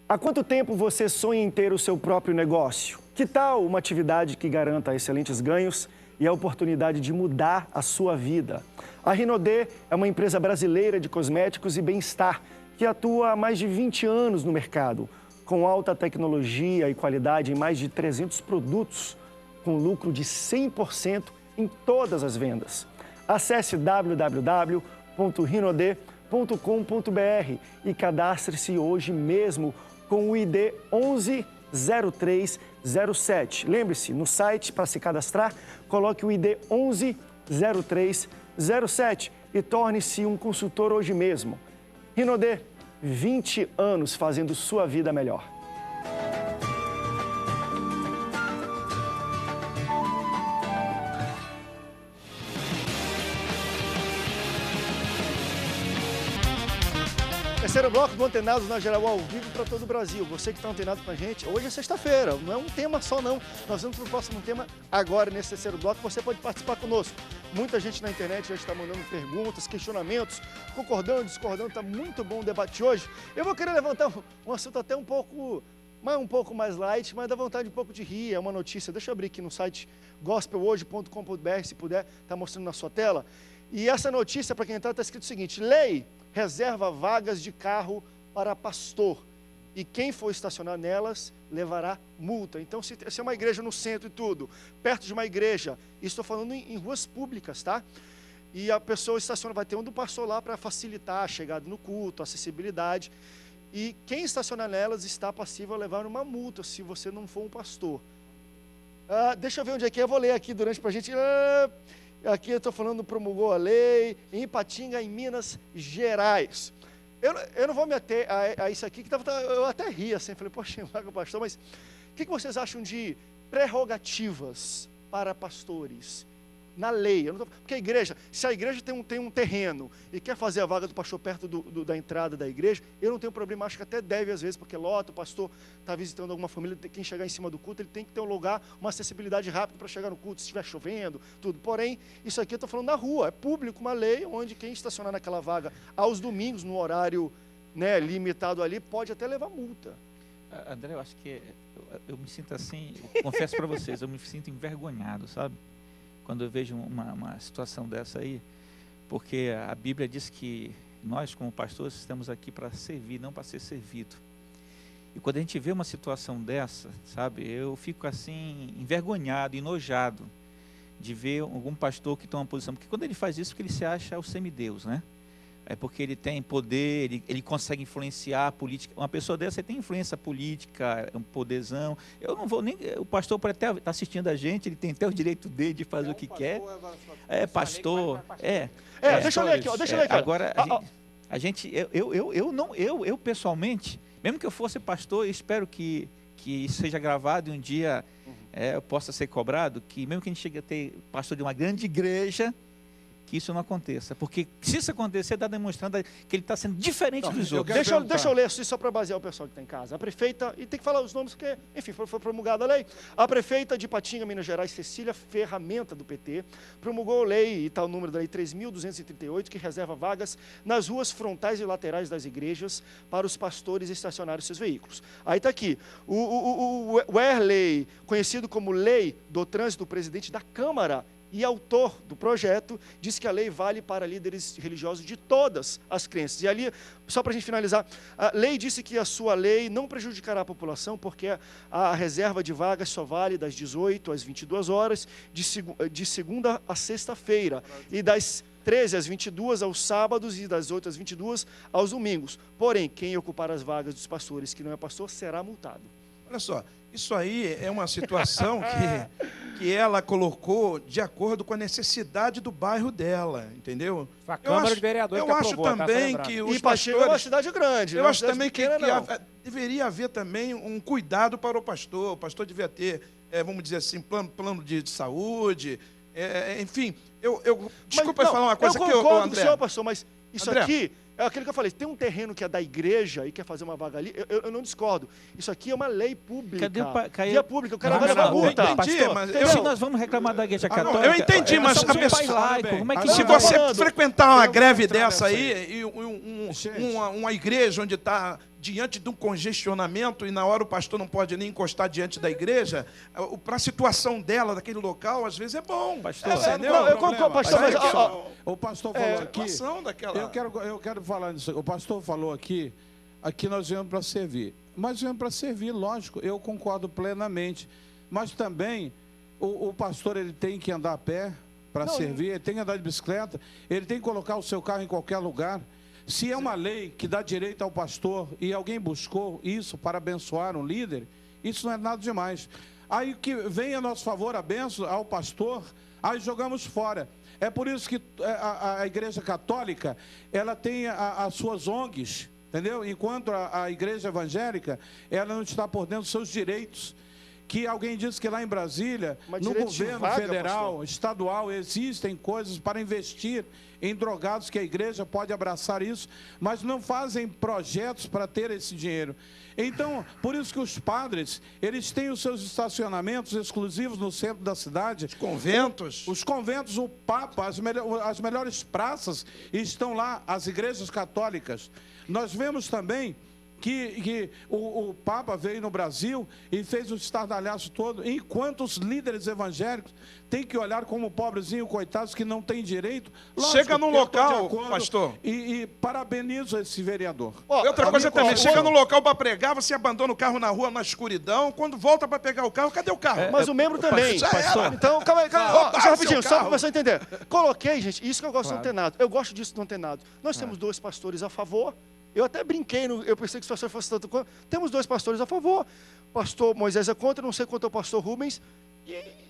Há quanto tempo você sonha em ter o seu próprio negócio? Que tal uma atividade que garanta excelentes ganhos e a oportunidade de mudar a sua vida? A Rinodê é uma empresa brasileira de cosméticos e bem-estar que atua há mais de 20 anos no mercado, com alta tecnologia e qualidade em mais de 300 produtos, com lucro de 100% em todas as vendas. Acesse www.rinodê.com.br e cadastre-se hoje mesmo com o ID 110307. Lembre-se, no site, para se cadastrar, coloque o ID 110307 e torne-se um consultor hoje mesmo. Rinodê, 20 anos fazendo sua vida melhor. Terceiro bloco do Antenados na Geral ao vivo para todo o Brasil. Você que está antenado com a gente, hoje é sexta-feira, não é um tema só não. Nós vamos para o próximo tema agora, nesse terceiro bloco. Você pode participar conosco. Muita gente na internet já está mandando perguntas, questionamentos, concordando, discordando. Está muito bom o debate hoje. Eu vou querer levantar um assunto até um pouco mais light, mas dá vontade um pouco de rir. É uma notícia, deixa eu abrir aqui no site gospelhoje.com.br, se puder, está mostrando na sua tela. E essa notícia, para quem entrar, está escrito o seguinte: lei reserva vagas de carro para pastor e quem for estacionar nelas levará multa. Então, se é uma igreja no centro e tudo, perto de uma igreja, estou falando em ruas públicas, tá? E a pessoa estaciona, vai ter um do pastor lá para facilitar a chegada no culto, a acessibilidade. E quem estacionar nelas está passível a levar uma multa se você não for um pastor. Deixa eu ver onde é que é, eu vou ler aqui durante para a gente... Aqui eu estou falando, promulgou a lei, em Ipatinga, em Minas Gerais. Eu não vou me ater a isso aqui, que eu até ri assim, falei, poxa, pastor, mas o que vocês acham de prerrogativas para pastores. Na lei. Porque a igreja, se a igreja tem um terreno e quer fazer a vaga do pastor perto da entrada da igreja, eu não tenho problema, acho que até deve às vezes, porque lota, o pastor está visitando alguma família, quem chegar em cima do culto, ele tem que ter um lugar, uma acessibilidade rápida para chegar no culto, se estiver chovendo, tudo. Porém, isso aqui eu estou falando na rua, é público, uma lei onde quem estacionar naquela vaga aos domingos, no horário, né, limitado ali, pode até levar multa. André, eu acho que eu me sinto assim, confesso para vocês, eu me sinto envergonhado, sabe? Quando eu vejo uma situação dessa aí, porque a Bíblia diz que nós, como pastores, estamos aqui para servir, não para ser servido. E quando a gente vê uma situação dessa, sabe, eu fico assim, envergonhado, enojado, de ver algum pastor que toma uma posição, porque quando ele faz isso, porque ele se acha o semideus, né? É porque ele tem poder, ele consegue influenciar a política. Uma pessoa dessa tem influência política, um poderzão. Eu não vou nem. O pastor pode até estar assistindo a gente, ele tem até o direito dele de fazer o que quer. É pastor. Deixa eu ler aqui, deixa eu ler aqui. Agora, eu pessoalmente, mesmo que eu fosse pastor, eu espero que isso seja gravado e um dia eu possa ser cobrado, que mesmo que a gente chegue a ter pastor de uma grande igreja, que isso não aconteça, porque se isso acontecer, está demonstrando que ele está sendo diferente dos outros. Deixa eu ler só para basear o pessoal que está em casa. A prefeita, e tem que falar os nomes, porque, enfim, foi promulgada a lei. A prefeita de Patinga, Minas Gerais, Cecília Ferramenta, do PT, promulgou a lei, e está o número da lei 3.238, que reserva vagas nas ruas frontais e laterais das igrejas para os pastores estacionarem seus veículos. Aí está aqui, o Werley, conhecido como Lei do Trânsito, presidente da Câmara, e autor do projeto, diz que a lei vale para líderes religiosos de todas as crenças. E ali, só para a gente finalizar, a lei disse que a sua lei não prejudicará a população, porque a reserva de vagas só vale das 18 às 22 horas, de segunda a sexta-feira, e das 13 às 22 aos sábados e das 8 às 22 aos domingos. Porém, quem ocupar as vagas dos pastores que não é pastor será multado. Olha só, isso aí é uma situação que ela colocou de acordo com a necessidade do bairro dela, entendeu? A Câmara de Vereadores eu acho também que os pastores... é uma cidade grande. Eu acho também que deveria haver também um cuidado para o pastor. O pastor devia ter, vamos dizer assim, plano de saúde, enfim. Desculpa falar uma coisa aqui, André. Eu concordo com o senhor, pastor, mas isso André, aqui... É aquilo que eu falei, tem um terreno que é da igreja e quer fazer uma vaga ali, eu não discordo. Isso aqui é uma lei pública. Via pública, o cara vai levar multa. Se nós vamos reclamar da igreja católica... Eu entendi, mas a pessoa... Se você frequentar uma greve dessa aí, e uma igreja onde está diante de um congestionamento e na hora o pastor não pode nem encostar diante da igreja, para a situação dela, daquele local, às vezes é bom. Pastor, eu concordo, pastor, mas... O pastor falou aqui... Eu quero falar nisso. O pastor falou aqui nós viemos para servir. Mas viemos para servir, lógico, eu concordo plenamente. Mas também o pastor ele tem que andar a pé para servir, ele tem que andar de bicicleta, ele tem que colocar o seu carro em qualquer lugar. Se é uma lei que dá direito ao pastor e alguém buscou isso para abençoar um líder, isso não é nada demais. Aí que vem a nosso favor a bênção ao pastor, aí jogamos fora. É por isso que a Igreja Católica, ela tem as suas ONGs, entendeu? Enquanto a Igreja Evangélica, ela não está por dentro dos seus direitos. Que alguém disse que lá em Brasília, no governo federal, estadual, existem coisas para investir em drogados, que a igreja pode abraçar isso, mas não fazem projetos para ter esse dinheiro. Então, por isso que os padres, eles têm os seus estacionamentos exclusivos no centro da cidade. Os conventos. Os conventos, o Papa, as melhores praças estão lá, as igrejas católicas. Nós vemos também que o Papa veio no Brasil e fez o estardalhaço todo, enquanto os líderes evangélicos têm que olhar como pobrezinho, coitados, que não têm direito. Lógico, chega num local, pastor. E parabenizo esse vereador. Outra coisa também, chega num local para pregar, você abandona o carro na rua, na escuridão, quando volta para pegar o carro, cadê o carro? Mas o membro também. Então, calma aí, só rapidinho, só para você entender. Coloquei, gente, isso que eu gosto do antenado. Eu gosto disso do antenado. Nós temos 2 pastores a favor. Eu até brinquei, eu pensei que o pastor fosse tanto quanto. Temos 2 pastores a favor. Pastor Moisés é contra, não sei quanto é o pastor Rubens.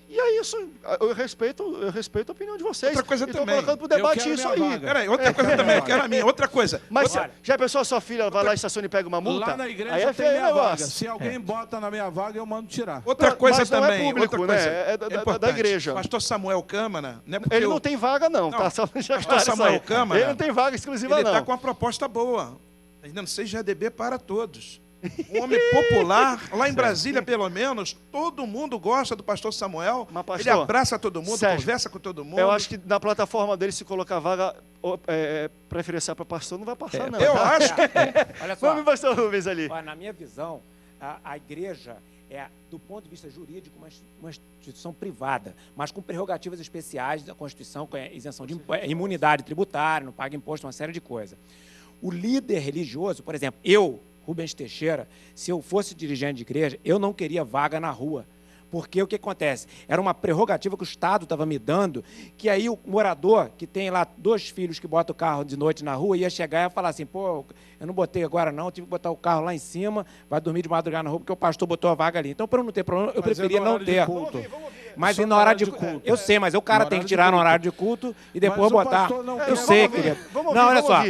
E E é isso. Eu respeito a opinião de vocês. Outra coisa Estou também. colocando para o debate isso aí. Peraí, outra coisa também, eu quero a minha. Outra coisa. Mas já pensou a sua filha vai lá, estaciona e pega uma multa? Lá na igreja aí é tem feio minha vaga. negócio. Se alguém bota na minha vaga, eu mando tirar. Outra coisa mas não também. é público, outra coisa, né? É da importante. igreja. Pastor Samuel Câmara, não é porque Ele não tem vaga, não. Tá? Só já Pastor Samuel Câmara, ele não tem vaga exclusiva, ele não. está com uma proposta boa. Tá entendendo? Seja EDB para todos. Um homem popular, lá em Brasília, pelo menos, todo mundo gosta do pastor Samuel. Mas, pastor, ele abraça todo mundo, Sérgio, conversa com todo mundo. Eu acho que na plataforma dele, se colocar vaga preferencial para pastor, não vai passar, não. Eu acho que... Olha só. Vamos, pastor Rubens, ali. Olha, na minha visão, a igreja é, do ponto de vista jurídico, uma instituição privada, mas com prerrogativas especiais da Constituição, com isenção de imunidade tributária, não paga imposto, uma série de coisas. O líder religioso, por exemplo, eu, Rubens Teixeira, se eu fosse dirigente de igreja, eu não queria vaga na rua. Porque o que acontece? Era uma prerrogativa que o Estado estava me dando, que aí o morador, que tem lá 2 filhos que bota o carro de noite na rua, ia chegar e ia falar assim, pô, eu não botei agora não, tive que botar o carro lá em cima, vai dormir de madrugada na rua, porque o pastor botou a vaga ali. Então, para não ter problema, eu preferia não ter. Mas e na hora de culto? Eu sei, mas o cara tem que tirar no horário de culto e depois botar. Eu sei, querido. Não, olha só.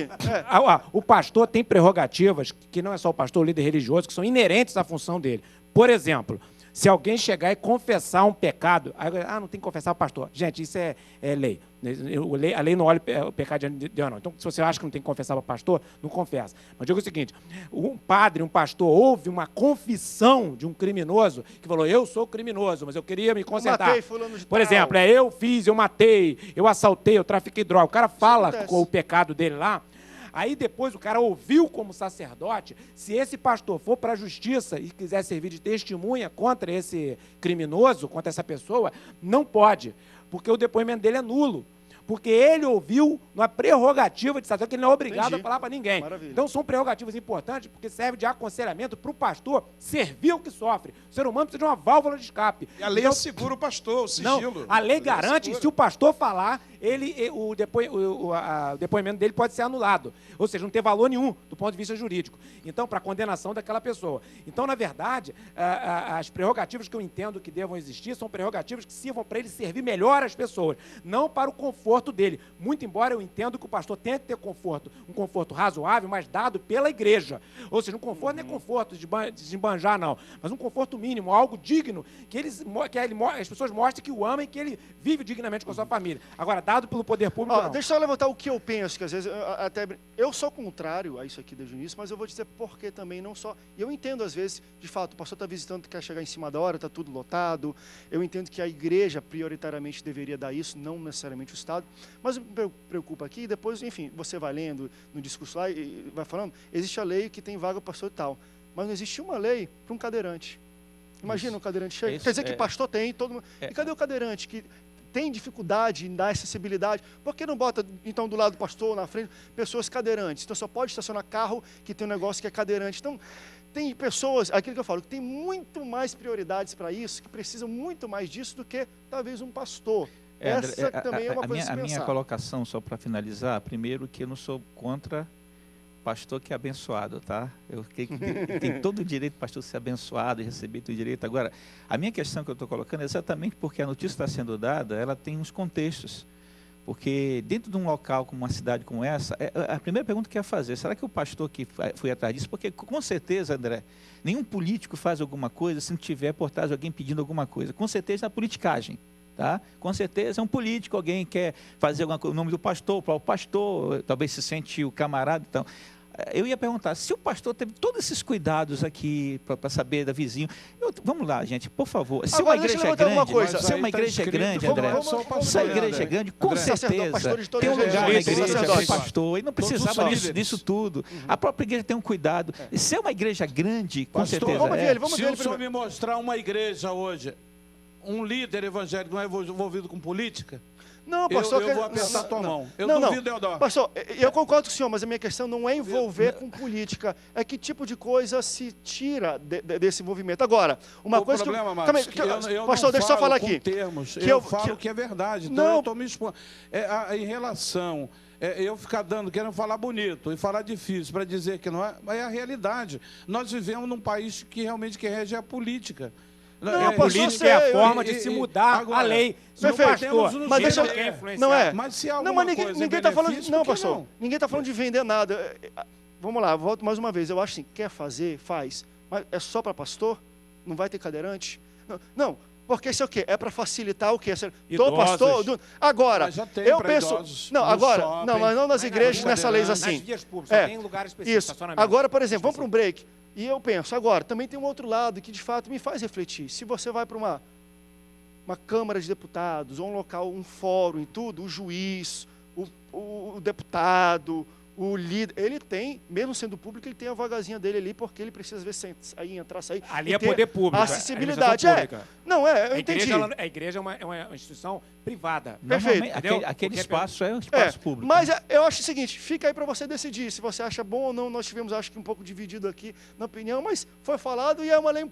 O pastor tem prerrogativas, que não é só o pastor, o líder religioso, que são inerentes à função dele. Por exemplo, se alguém chegar e confessar um pecado, não tem que confessar o pastor. Gente, isso é lei. A lei não olha o pecado de Deus, não. Então, se você acha que não tem que confessar para o pastor, não confessa. Mas digo o seguinte, um padre, um pastor, houve uma confissão de um criminoso que falou, eu sou criminoso, mas eu queria me consertar. Matei fulano de Por tal. exemplo, eu fiz, eu matei, eu assaltei, eu trafiquei droga. O cara fala com o pecado dele lá. Aí depois o cara ouviu como sacerdote, se esse pastor for para a justiça e quiser servir de testemunha contra esse criminoso, contra essa pessoa, não pode, porque o depoimento dele é nulo. Porque ele ouviu uma prerrogativa de sacerdote que ele não é obrigado a falar para ninguém. Maravilha. Então são prerrogativas importantes porque serve de aconselhamento para o pastor servir ao que sofre. O ser humano precisa de uma válvula de escape. E a lei então, assegura o pastor, o sigilo. Não, a lei garante que se o pastor falar, o depoimento dele pode ser anulado. Ou seja, não tem valor nenhum do ponto de vista jurídico. Então, para a condenação daquela pessoa. Então, na verdade, as prerrogativas que eu entendo que devam existir são prerrogativas que sirvam para ele servir melhor as pessoas, não para o conforto dele. Muito embora eu entendo que o pastor tenha que ter conforto, um conforto razoável, mas dado pela igreja. Ou seja, um conforto não é conforto de esbanjar, não, mas um conforto mínimo, algo digno, que as pessoas mostrem que o amam e que ele vive dignamente com a sua família. Agora, dado pelo poder público, não. Deixa eu só levantar o que eu penso, que às vezes eu sou contrário a isso aqui desde o início, mas eu vou dizer porque também não só. E eu entendo, às vezes, de fato, o pastor está visitando, quer chegar em cima da hora, está tudo lotado. Eu entendo que a igreja prioritariamente deveria dar isso, não necessariamente o Estado. Mas o que me preocupa aqui, depois, enfim, você vai lendo no discurso lá e vai falando, existe a lei que tem vaga para pastor e tal, mas não existe uma lei para um cadeirante. Imagina um cadeirante cheio. Quer dizer que pastor tem, todo mundo. E cadê o cadeirante que tem dificuldade em dar acessibilidade? Por que não bota, então, do lado do pastor, na frente, pessoas cadeirantes? Então, só pode estacionar carro que tem um negócio que é cadeirante. Então, tem pessoas, aquilo que eu falo, que tem muito mais prioridades para isso, que precisam muito mais disso do que, talvez, um pastor. Essa também é uma coisa a minha colocação, só para finalizar, primeiro que eu não sou contra pastor que é abençoado, tá? Tem todo o direito pastor ser abençoado e receber todo o direito. Agora, a minha questão que eu estou colocando é exatamente porque a notícia está sendo dada, ela tem uns contextos. Porque dentro de um local, como uma cidade como essa, a primeira pergunta que eu ia fazer, será que o pastor que foi atrás disso? Porque com certeza, André, nenhum político faz alguma coisa se não tiver por trás de alguém pedindo alguma coisa. Com certeza é a politicagem. Tá? Com certeza é um político, alguém quer fazer alguma coisa, o nome do pastor, para o pastor, talvez se sente o camarada. Então, eu ia perguntar, se o pastor teve todos esses cuidados aqui para saber da vizinho, vamos lá, gente, por favor, se uma igreja é grande, se uma igreja é grande, André, se a igreja é grande, com certeza tem um lugar na igreja para pastor, e não precisava disso tudo. A própria igreja tem um cuidado. Se é uma igreja grande, com certeza Se o senhor me mostrar uma igreja hoje, um líder evangélico não é envolvido com política? Não, pastor, eu vou apertar a tua mão. Eu duvido, Deodoro. Pastor, eu concordo com o senhor, mas a minha questão não é envolver com política. É que tipo de coisa se tira desse movimento. Agora, uma coisa problema, que... eu pastor, deixa eu só falar aqui. Termos, eu falo que é verdade. Então eu estou me expondo. Em relação... eu ficar querendo falar bonito e falar difícil para dizer que não é a realidade. Nós vivemos num país que realmente rege a política. Não, política é a forma de se mudar agora, a lei. Perfeito. Mas deixa eu... Não é. Mas se há alguma Não, mas ninguém está falando... benefício, Não, por que pastor. não? Ninguém está falando de vender nada. Vamos lá, volto mais uma vez. Eu acho assim, quer fazer, faz. Mas é só para pastor? Não vai ter cadeirante? Não, porque isso é o quê? É para facilitar o quê? Todo pastor... Agora, Mas já tem eu pra penso... idosos Não, no agora... shopping. Não, mas não nas igrejas, nessa leis Nas assim. vias públicas, só tem lugar específico, Isso. estacionamento. Agora, por exemplo, vamos para um break. E eu penso, agora, também tem um outro lado que de fato me faz refletir. Se você vai para uma Câmara de Deputados, ou um local, um fórum e tudo, o juiz, o deputado, o líder, ele tem, mesmo sendo público, ele tem a vagazinha dele ali, porque ele precisa ver sair, entrar, sair. Ali é poder público. A acessibilidade, Não, eu entendi. A igreja é uma instituição privada. Perfeito. Aquele espaço é um espaço público. Mas eu acho o seguinte, fica aí para você decidir se você acha bom ou não. Nós tivemos, acho que um pouco dividido aqui na opinião, mas foi falado e é uma lei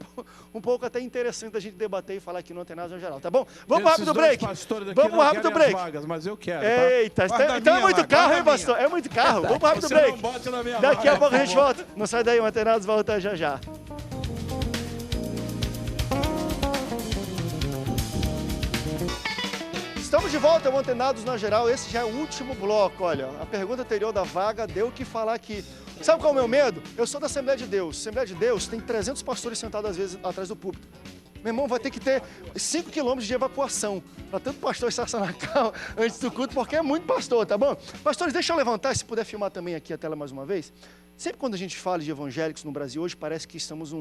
um pouco até interessante a gente debater e falar aqui no Antenados no geral, tá bom? Vamos para o rápido break. Vamos para rápido break. Vagas, mas eu quero, Eita, então é muito carro, hein, pastor? É muito carro. Vamos para o rápido break. Daqui a pouco a gente volta. Não sai daí, o Antenados volta já já. Estamos de volta ao Antenados na Geral. Esse já é o último bloco. Olha, a pergunta anterior da vaga deu o que falar aqui. Sabe qual é o meu medo? Eu sou da Assembleia de Deus. Assembleia de Deus tem 300 pastores sentados às vezes atrás do púlpito. Meu irmão, vai ter que ter 5 quilômetros de evacuação para tanto pastor estacionar carro antes do culto, porque é muito pastor, tá bom? Pastores, deixa eu levantar, se puder filmar também aqui a tela mais uma vez. Sempre quando a gente fala de evangélicos no Brasil hoje, parece que estamos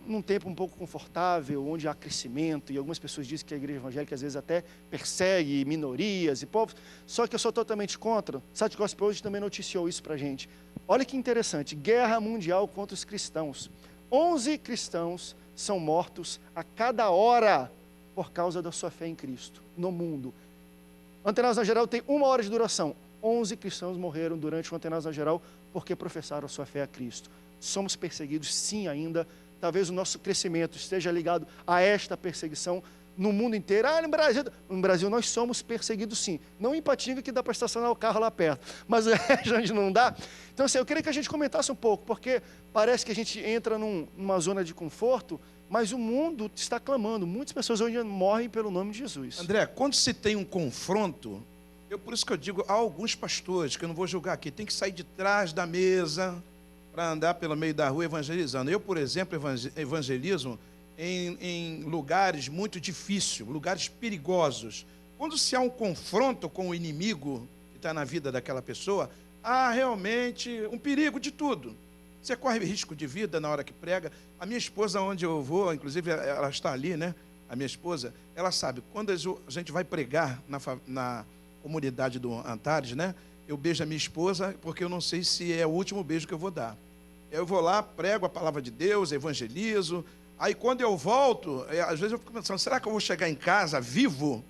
num tempo um pouco confortável, onde há crescimento, e algumas pessoas dizem que a igreja evangélica às vezes até persegue minorias e povos, só que eu sou totalmente contra. O site Gospel hoje também noticiou isso pra gente. Olha que interessante, guerra mundial contra os cristãos. 11 cristãos são mortos a cada hora por causa da sua fé em Cristo, no mundo. Antenados na Geral tem 1 hora de duração. 11 cristãos morreram durante o Antenados na Geral porque professaram a sua fé a Cristo. Somos perseguidos sim ainda. Talvez o nosso crescimento esteja ligado a esta perseguição no mundo inteiro. No Brasil nós somos perseguidos sim. Não em Ipatinga, que dá para estacionar o carro lá perto, mas onde não dá. Então assim, eu queria que a gente comentasse um pouco, porque parece que a gente entra numa zona de conforto, mas o mundo está clamando. Muitas pessoas hoje morrem pelo nome de Jesus. André, quando se tem um confronto, por isso que eu digo a alguns pastores, que eu não vou julgar aqui, tem que sair de trás da mesa para andar pelo meio da rua evangelizando. Eu, por exemplo, evangelizo em lugares muito difíceis, lugares perigosos. Quando se há um confronto com o inimigo que está na vida daquela pessoa, há realmente um perigo de tudo. Você corre risco de vida na hora que prega. A minha esposa, onde eu vou, inclusive ela está ali, né? A minha esposa, ela sabe, quando a gente vai pregar na comunidade do Antares, né? Eu beijo a minha esposa, porque eu não sei se é o último beijo que eu vou dar. Eu vou lá, prego a palavra de Deus, evangelizo. Aí quando eu volto, às vezes eu fico pensando, será que eu vou chegar em casa vivo?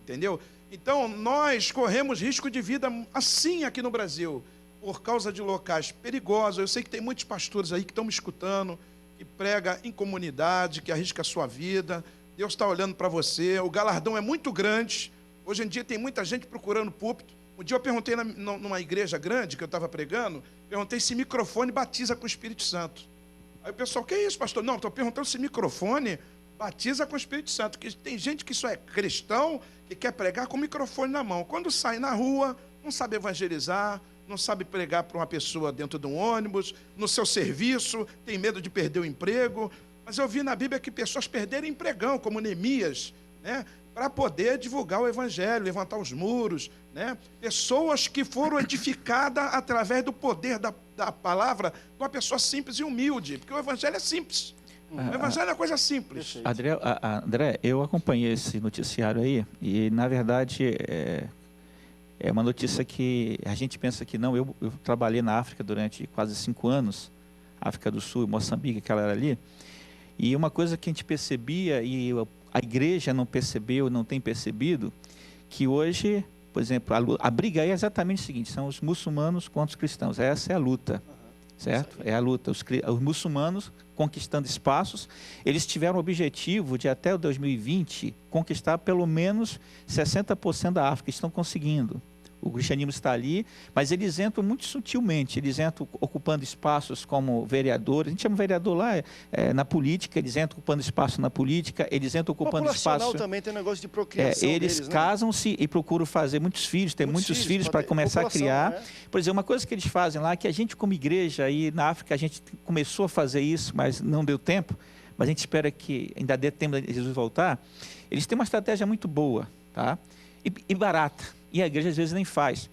Entendeu? Então, nós corremos risco de vida assim aqui no Brasil, por causa de locais perigosos. Eu sei que tem muitos pastores aí que estão me escutando, que prega em comunidade, que arrisca a sua vida. Deus está olhando para você, o galardão é muito grande. Hoje em dia tem muita gente procurando púlpito. Um dia eu perguntei numa igreja grande que eu estava pregando, perguntei se microfone batiza com o Espírito Santo. Aí o pessoal, que é isso, pastor? Não, estou perguntando se microfone batiza com o Espírito Santo. Que tem gente que só é cristão, que quer pregar com o microfone na mão. Quando sai na rua, não sabe evangelizar, não sabe pregar para uma pessoa dentro de um ônibus, no seu serviço, tem medo de perder o emprego. Mas eu vi na Bíblia que pessoas perderam empregão, como Neemias, né? Para poder divulgar o evangelho, levantar os muros, né? Pessoas que foram edificadas através do poder da palavra de uma pessoa simples e humilde, porque o evangelho é simples. O evangelho é coisa simples. André, eu acompanhei esse noticiário aí e, na verdade, é uma notícia que a gente pensa que não. Eu trabalhei na África durante quase 5 anos, África do Sul, Moçambique, aquela era ali, e uma coisa que a gente percebia e a igreja não percebeu, não tem percebido, que hoje, por exemplo, a briga é exatamente o seguinte, são os muçulmanos contra os cristãos, essa é a luta, certo? É a luta, os muçulmanos conquistando espaços, eles tiveram o objetivo de até o 2020 conquistar pelo menos 60% da África, estão conseguindo. o cristianismo está ali, mas eles entram muito sutilmente, eles entram ocupando espaços como vereadores, a gente chama vereador lá na política, eles entram ocupando espaço na política, eles entram ocupando espaço... também tem negócio de procriação eles deles, casam-se e procuram fazer muitos filhos, ter muitos filhos para começar a criar. Né? Por exemplo, uma coisa que eles fazem lá, que a gente como igreja aí na África, a gente começou a fazer isso, mas não deu tempo, mas a gente espera que ainda dê tempo de Jesus voltar. Eles têm uma estratégia muito boa, tá? E barata, e a igreja às vezes nem faz.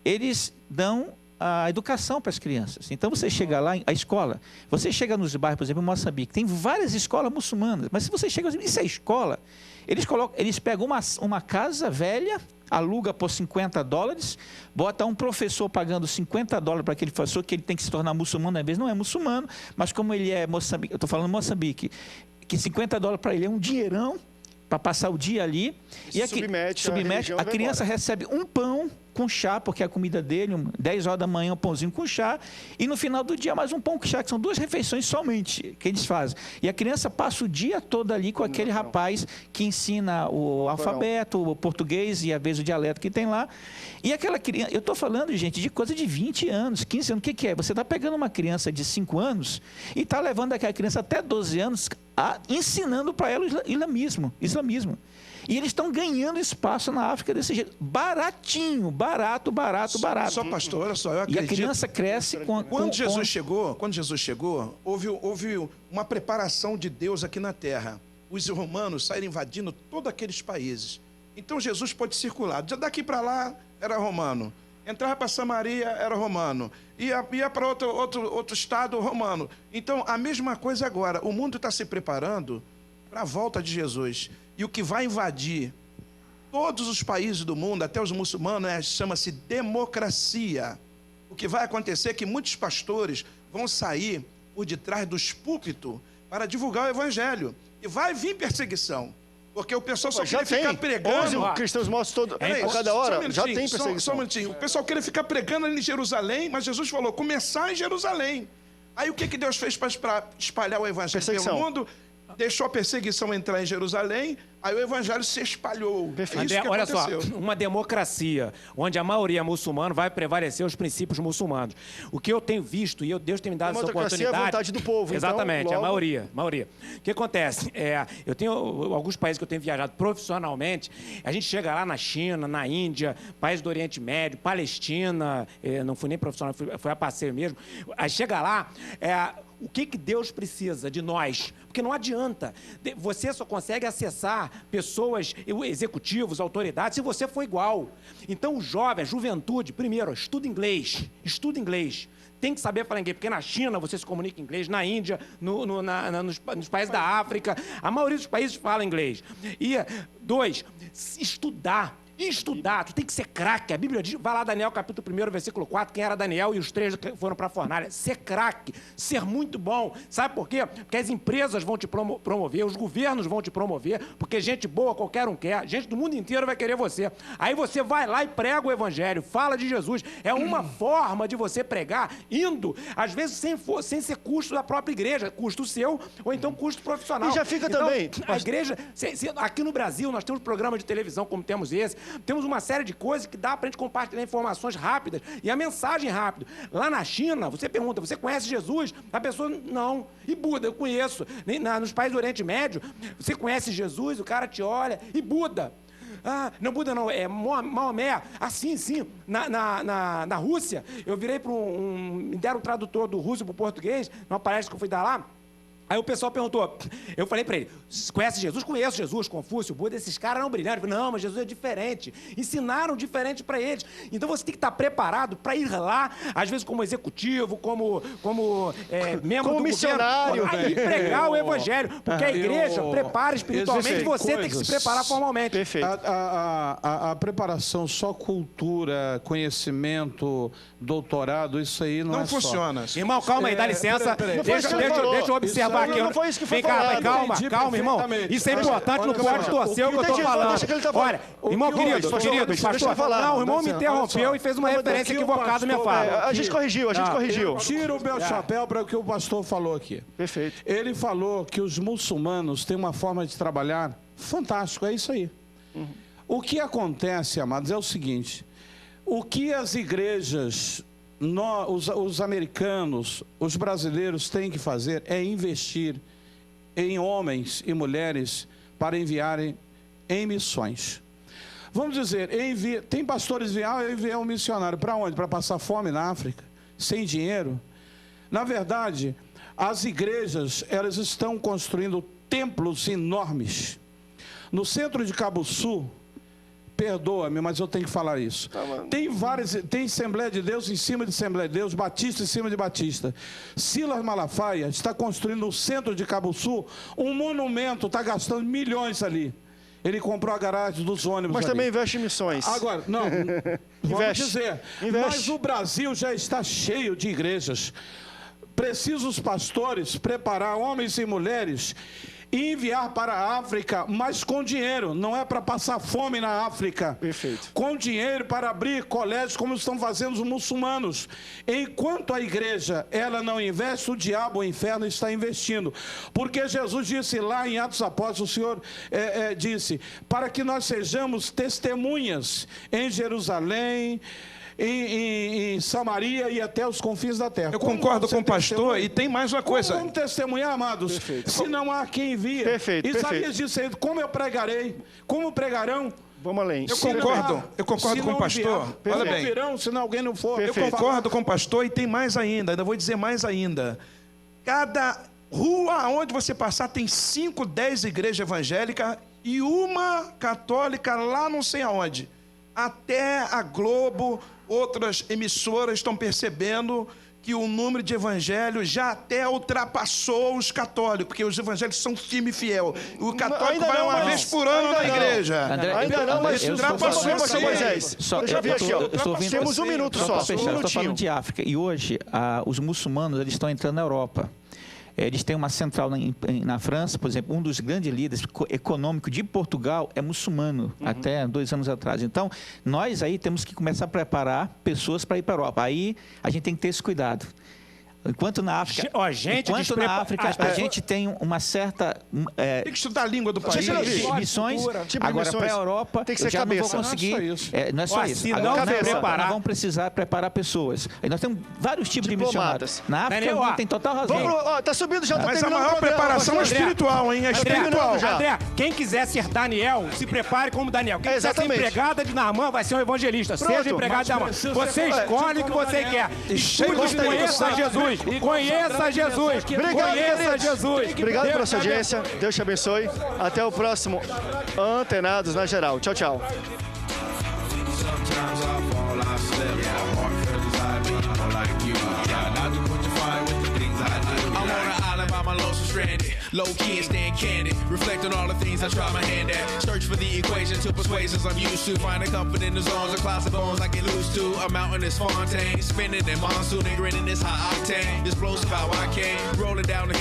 Eles dão a educação para as crianças. Então você chega lá, a escola, você chega nos bairros, por exemplo, em Moçambique, tem várias escolas muçulmanas, mas se você chega, isso é escola, eles pegam uma casa velha, aluga por $50, bota um professor pagando $50 para aquele professor, que ele tem que se tornar muçulmano, às vezes não é muçulmano, mas como ele é Moçambique, eu estou falando Moçambique, que $50 para ele é um dinheirão, para passar o dia ali. E submete a criança recebe um pão com chá, porque é a comida dele, 10 horas da manhã, um pãozinho com chá, e no final do dia mais um pão com chá, que são 2 refeições somente que eles fazem. E a criança passa o dia todo ali com aquele rapaz que ensina o alfabeto, o português e às vezes o dialeto que tem lá. E aquela criança, eu estou falando, gente, de coisa de 20 anos, 15 anos, o que é? Você está pegando uma criança de 5 anos e está levando aquela criança até 12 anos ensinando para ela o islamismo. E eles estão ganhando espaço na África desse jeito. Baratinho, barato. Só, pastor, olha só, eu acredito. E a criança cresce com... Quando Jesus chegou, houve uma preparação de Deus aqui na terra. Os romanos saíram invadindo todos aqueles países. Então Jesus pode circular. Daqui para lá era romano. Entrava para Samaria era romano. Ia para outro estado romano. Então, a mesma coisa agora. O mundo está se preparando para a volta de Jesus. E o que vai invadir todos os países do mundo, até os muçulmanos, chama-se democracia. O que vai acontecer é que muitos pastores vão sair por detrás dos púlpitos para divulgar o evangelho. E vai vir perseguição. Porque o pessoal só quer ficar pregando. 11 cristãos mortos por cada hora. Já tem perseguição. Só um minutinho. O pessoal queria ficar pregando ali em Jerusalém, mas Jesus falou, começar em Jerusalém. Aí o que Deus fez para espalhar o evangelho pelo mundo? Deixou a perseguição entrar em Jerusalém, aí o evangelho se espalhou. É isso que olha aconteceu. Só, uma democracia onde a maioria é muçulmana vai prevalecer os princípios muçulmanos. O que eu tenho visto, e Deus tem me dado essa oportunidade... É a vontade do povo. Exatamente, então, logo... a maioria. O que acontece? Eu tenho alguns países que eu tenho viajado profissionalmente, a gente chega lá na China, na Índia, países do Oriente Médio, Palestina, não fui nem profissional, fui a passeio mesmo. Aí chega lá... O que Deus precisa de nós? Porque não adianta. Você só consegue acessar pessoas, executivos, autoridades, se você for igual. Então, o jovem, a juventude, primeiro, estuda inglês. Estuda inglês. Tem que saber falar inglês, porque na China você se comunica em inglês, na Índia, nos países da África, a maioria dos países fala inglês. E, 2, estudar. Estudar, tu tem que ser craque. A Bíblia diz, vai lá Daniel capítulo 1, versículo 4, quem era Daniel e os 3 que foram para a fornalha. Ser craque, ser muito bom. Sabe por quê? Porque as empresas vão te promover, os governos vão te promover, porque gente boa qualquer um quer, gente do mundo inteiro vai querer você. Aí você vai lá e prega o evangelho, fala de Jesus. É uma forma de você pregar, indo, às vezes sem ser custo da própria igreja, custo seu, ou então custo profissional. E já fica então, também... A igreja, aqui no Brasil, nós temos programas de televisão como temos esse, temos uma série de coisas que dá para a gente compartilhar informações rápidas e a mensagem rápida. Lá na China, você pergunta, você conhece Jesus? A pessoa, não. E Buda, eu conheço. Nos países do Oriente Médio, você conhece Jesus? O cara te olha. E Buda? Não, Buda não, é Maomé. Sim. Na Rússia, eu virei para me deram um tradutor do russo para o português, numa palestra que eu fui dar lá. Aí o pessoal perguntou, eu falei para ele, conhece Jesus? Conheço Jesus, Confúcio, Buda, esses caras eram brilhantes. Eu falei, não, mas Jesus é diferente. Ensinaram diferente para eles. Então você tem que estar preparado para ir lá, às vezes como executivo, como membro do missionário, governo, e pregar o evangelho. Porque a igreja prepara espiritualmente, você tem que se preparar formalmente. Perfeito. A preparação, só cultura, conhecimento, doutorado, isso aí não é funciona. Irmão, calma aí, dá licença. Deixa eu observar. Não foi isso que foi falado. Calma, irmão. Isso é importante, não pode torcer o que eu estou falando. Olha, irmão querido, pastor, não, o irmão me interrompeu e fez uma referência equivocada na minha fala. A gente corrigiu. Tira o meu chapéu para o que o pastor falou aqui. Perfeito. Ele falou que os muçulmanos têm uma forma de trabalhar fantástico, é isso aí. O que acontece, amados, é o seguinte, O que as igrejas, os americanos, os brasileiros têm que fazer é investir em homens e mulheres para enviarem em missões. Vamos dizer, tem pastores enviar um missionário para onde? Para passar fome na África, sem dinheiro? Na verdade, as igrejas, elas estão construindo templos enormes. No centro de Cabo Sul, perdoa-me, mas eu tenho que falar isso. Tem Assembleia de Deus em cima de Assembleia de Deus, Batista em cima de Batista. Silas Malafaia está construindo no centro de Cabo Sul um monumento, está gastando milhões ali. Ele comprou a garagem dos ônibus. Mas ali. também investe em missões. Agora, não, vamos dizer, Investe. mas o Brasil já está cheio de igrejas. Precisa os pastores preparar homens e mulheres e enviar para a África, mas com dinheiro, não é para passar fome na África. Perfeito. Com dinheiro para abrir colégios como estão fazendo os muçulmanos. Enquanto a igreja, ela não investe, o diabo, o inferno está investindo. Porque Jesus disse lá em Atos Apóstolos, o Senhor disse, para que nós sejamos testemunhas em Jerusalém, em Samaria e até os confins da terra. Eu concordo com o pastor e tem mais uma coisa. Como testemunhar, amados? Perfeito. Se não há quem envia. Perfeito, Isaías disse aí, como eu pregarei? Como pregarão? Vamos além. Eu concordo com o pastor. Olha bem. Virão, se não alguém não for. Eu concordo com o pastor e tem mais ainda vou dizer mais ainda. Cada rua onde você passar tem 5, 10 igrejas evangélicas e uma católica lá não sei aonde. Até a Globo, outras emissoras estão percebendo que o número de evangélicos já até ultrapassou os católicos, porque os evangélicos são firme e fiel. O católico vai uma vez por ano na igreja. André, Ainda não, mas ultrapassou pastor Moisés. Deixa eu ver aqui, ó. Temos um minuto só. Eu estou falando de África. E hoje, os muçulmanos eles estão entrando na Europa. Eles têm uma central na França, por exemplo, um dos grandes líderes econômicos de Portugal é muçulmano, até 2 anos atrás. Então, nós aí temos que começar a preparar pessoas para ir para a Europa. Aí a gente tem que ter esse cuidado. Enquanto na África, a gente tem uma certa... tem que estudar a língua do país. Missões. Agora, para a Europa, tem que ser já cabeça. não vou conseguir... Não é só isso. Agora, nós vamos precisar preparar pessoas. E nós temos vários tipos de missionários. Na África, Daniel, tem total razão. Tá subindo já, tá Mas a terminando maior o programa, preparação é pastor. espiritual, hein? É espiritual. já. André, quem quiser ser Daniel, se prepare como Daniel. Quem quiser ser Exatamente. empregada de Naamã vai ser um evangelista. Pronto, Seja empregado de Naamã. Você escolhe o que você quer. Estude, conheça Jesus. Conheça Jesus. Conheça Jesus. Obrigado pela sua audiência. Deus te abençoe. Até o próximo Antenados na Geral. Tchau, tchau. Low key and stand candid. Reflect on all the things I try my hand at. Search for the equation to persuasions I'm used to. Finding comfort in the zones of clouds of bones I get loose to. A mountain is Fontaine. Spinning in monsoon and grinning this high octane. Explosive how I came. Rolling down the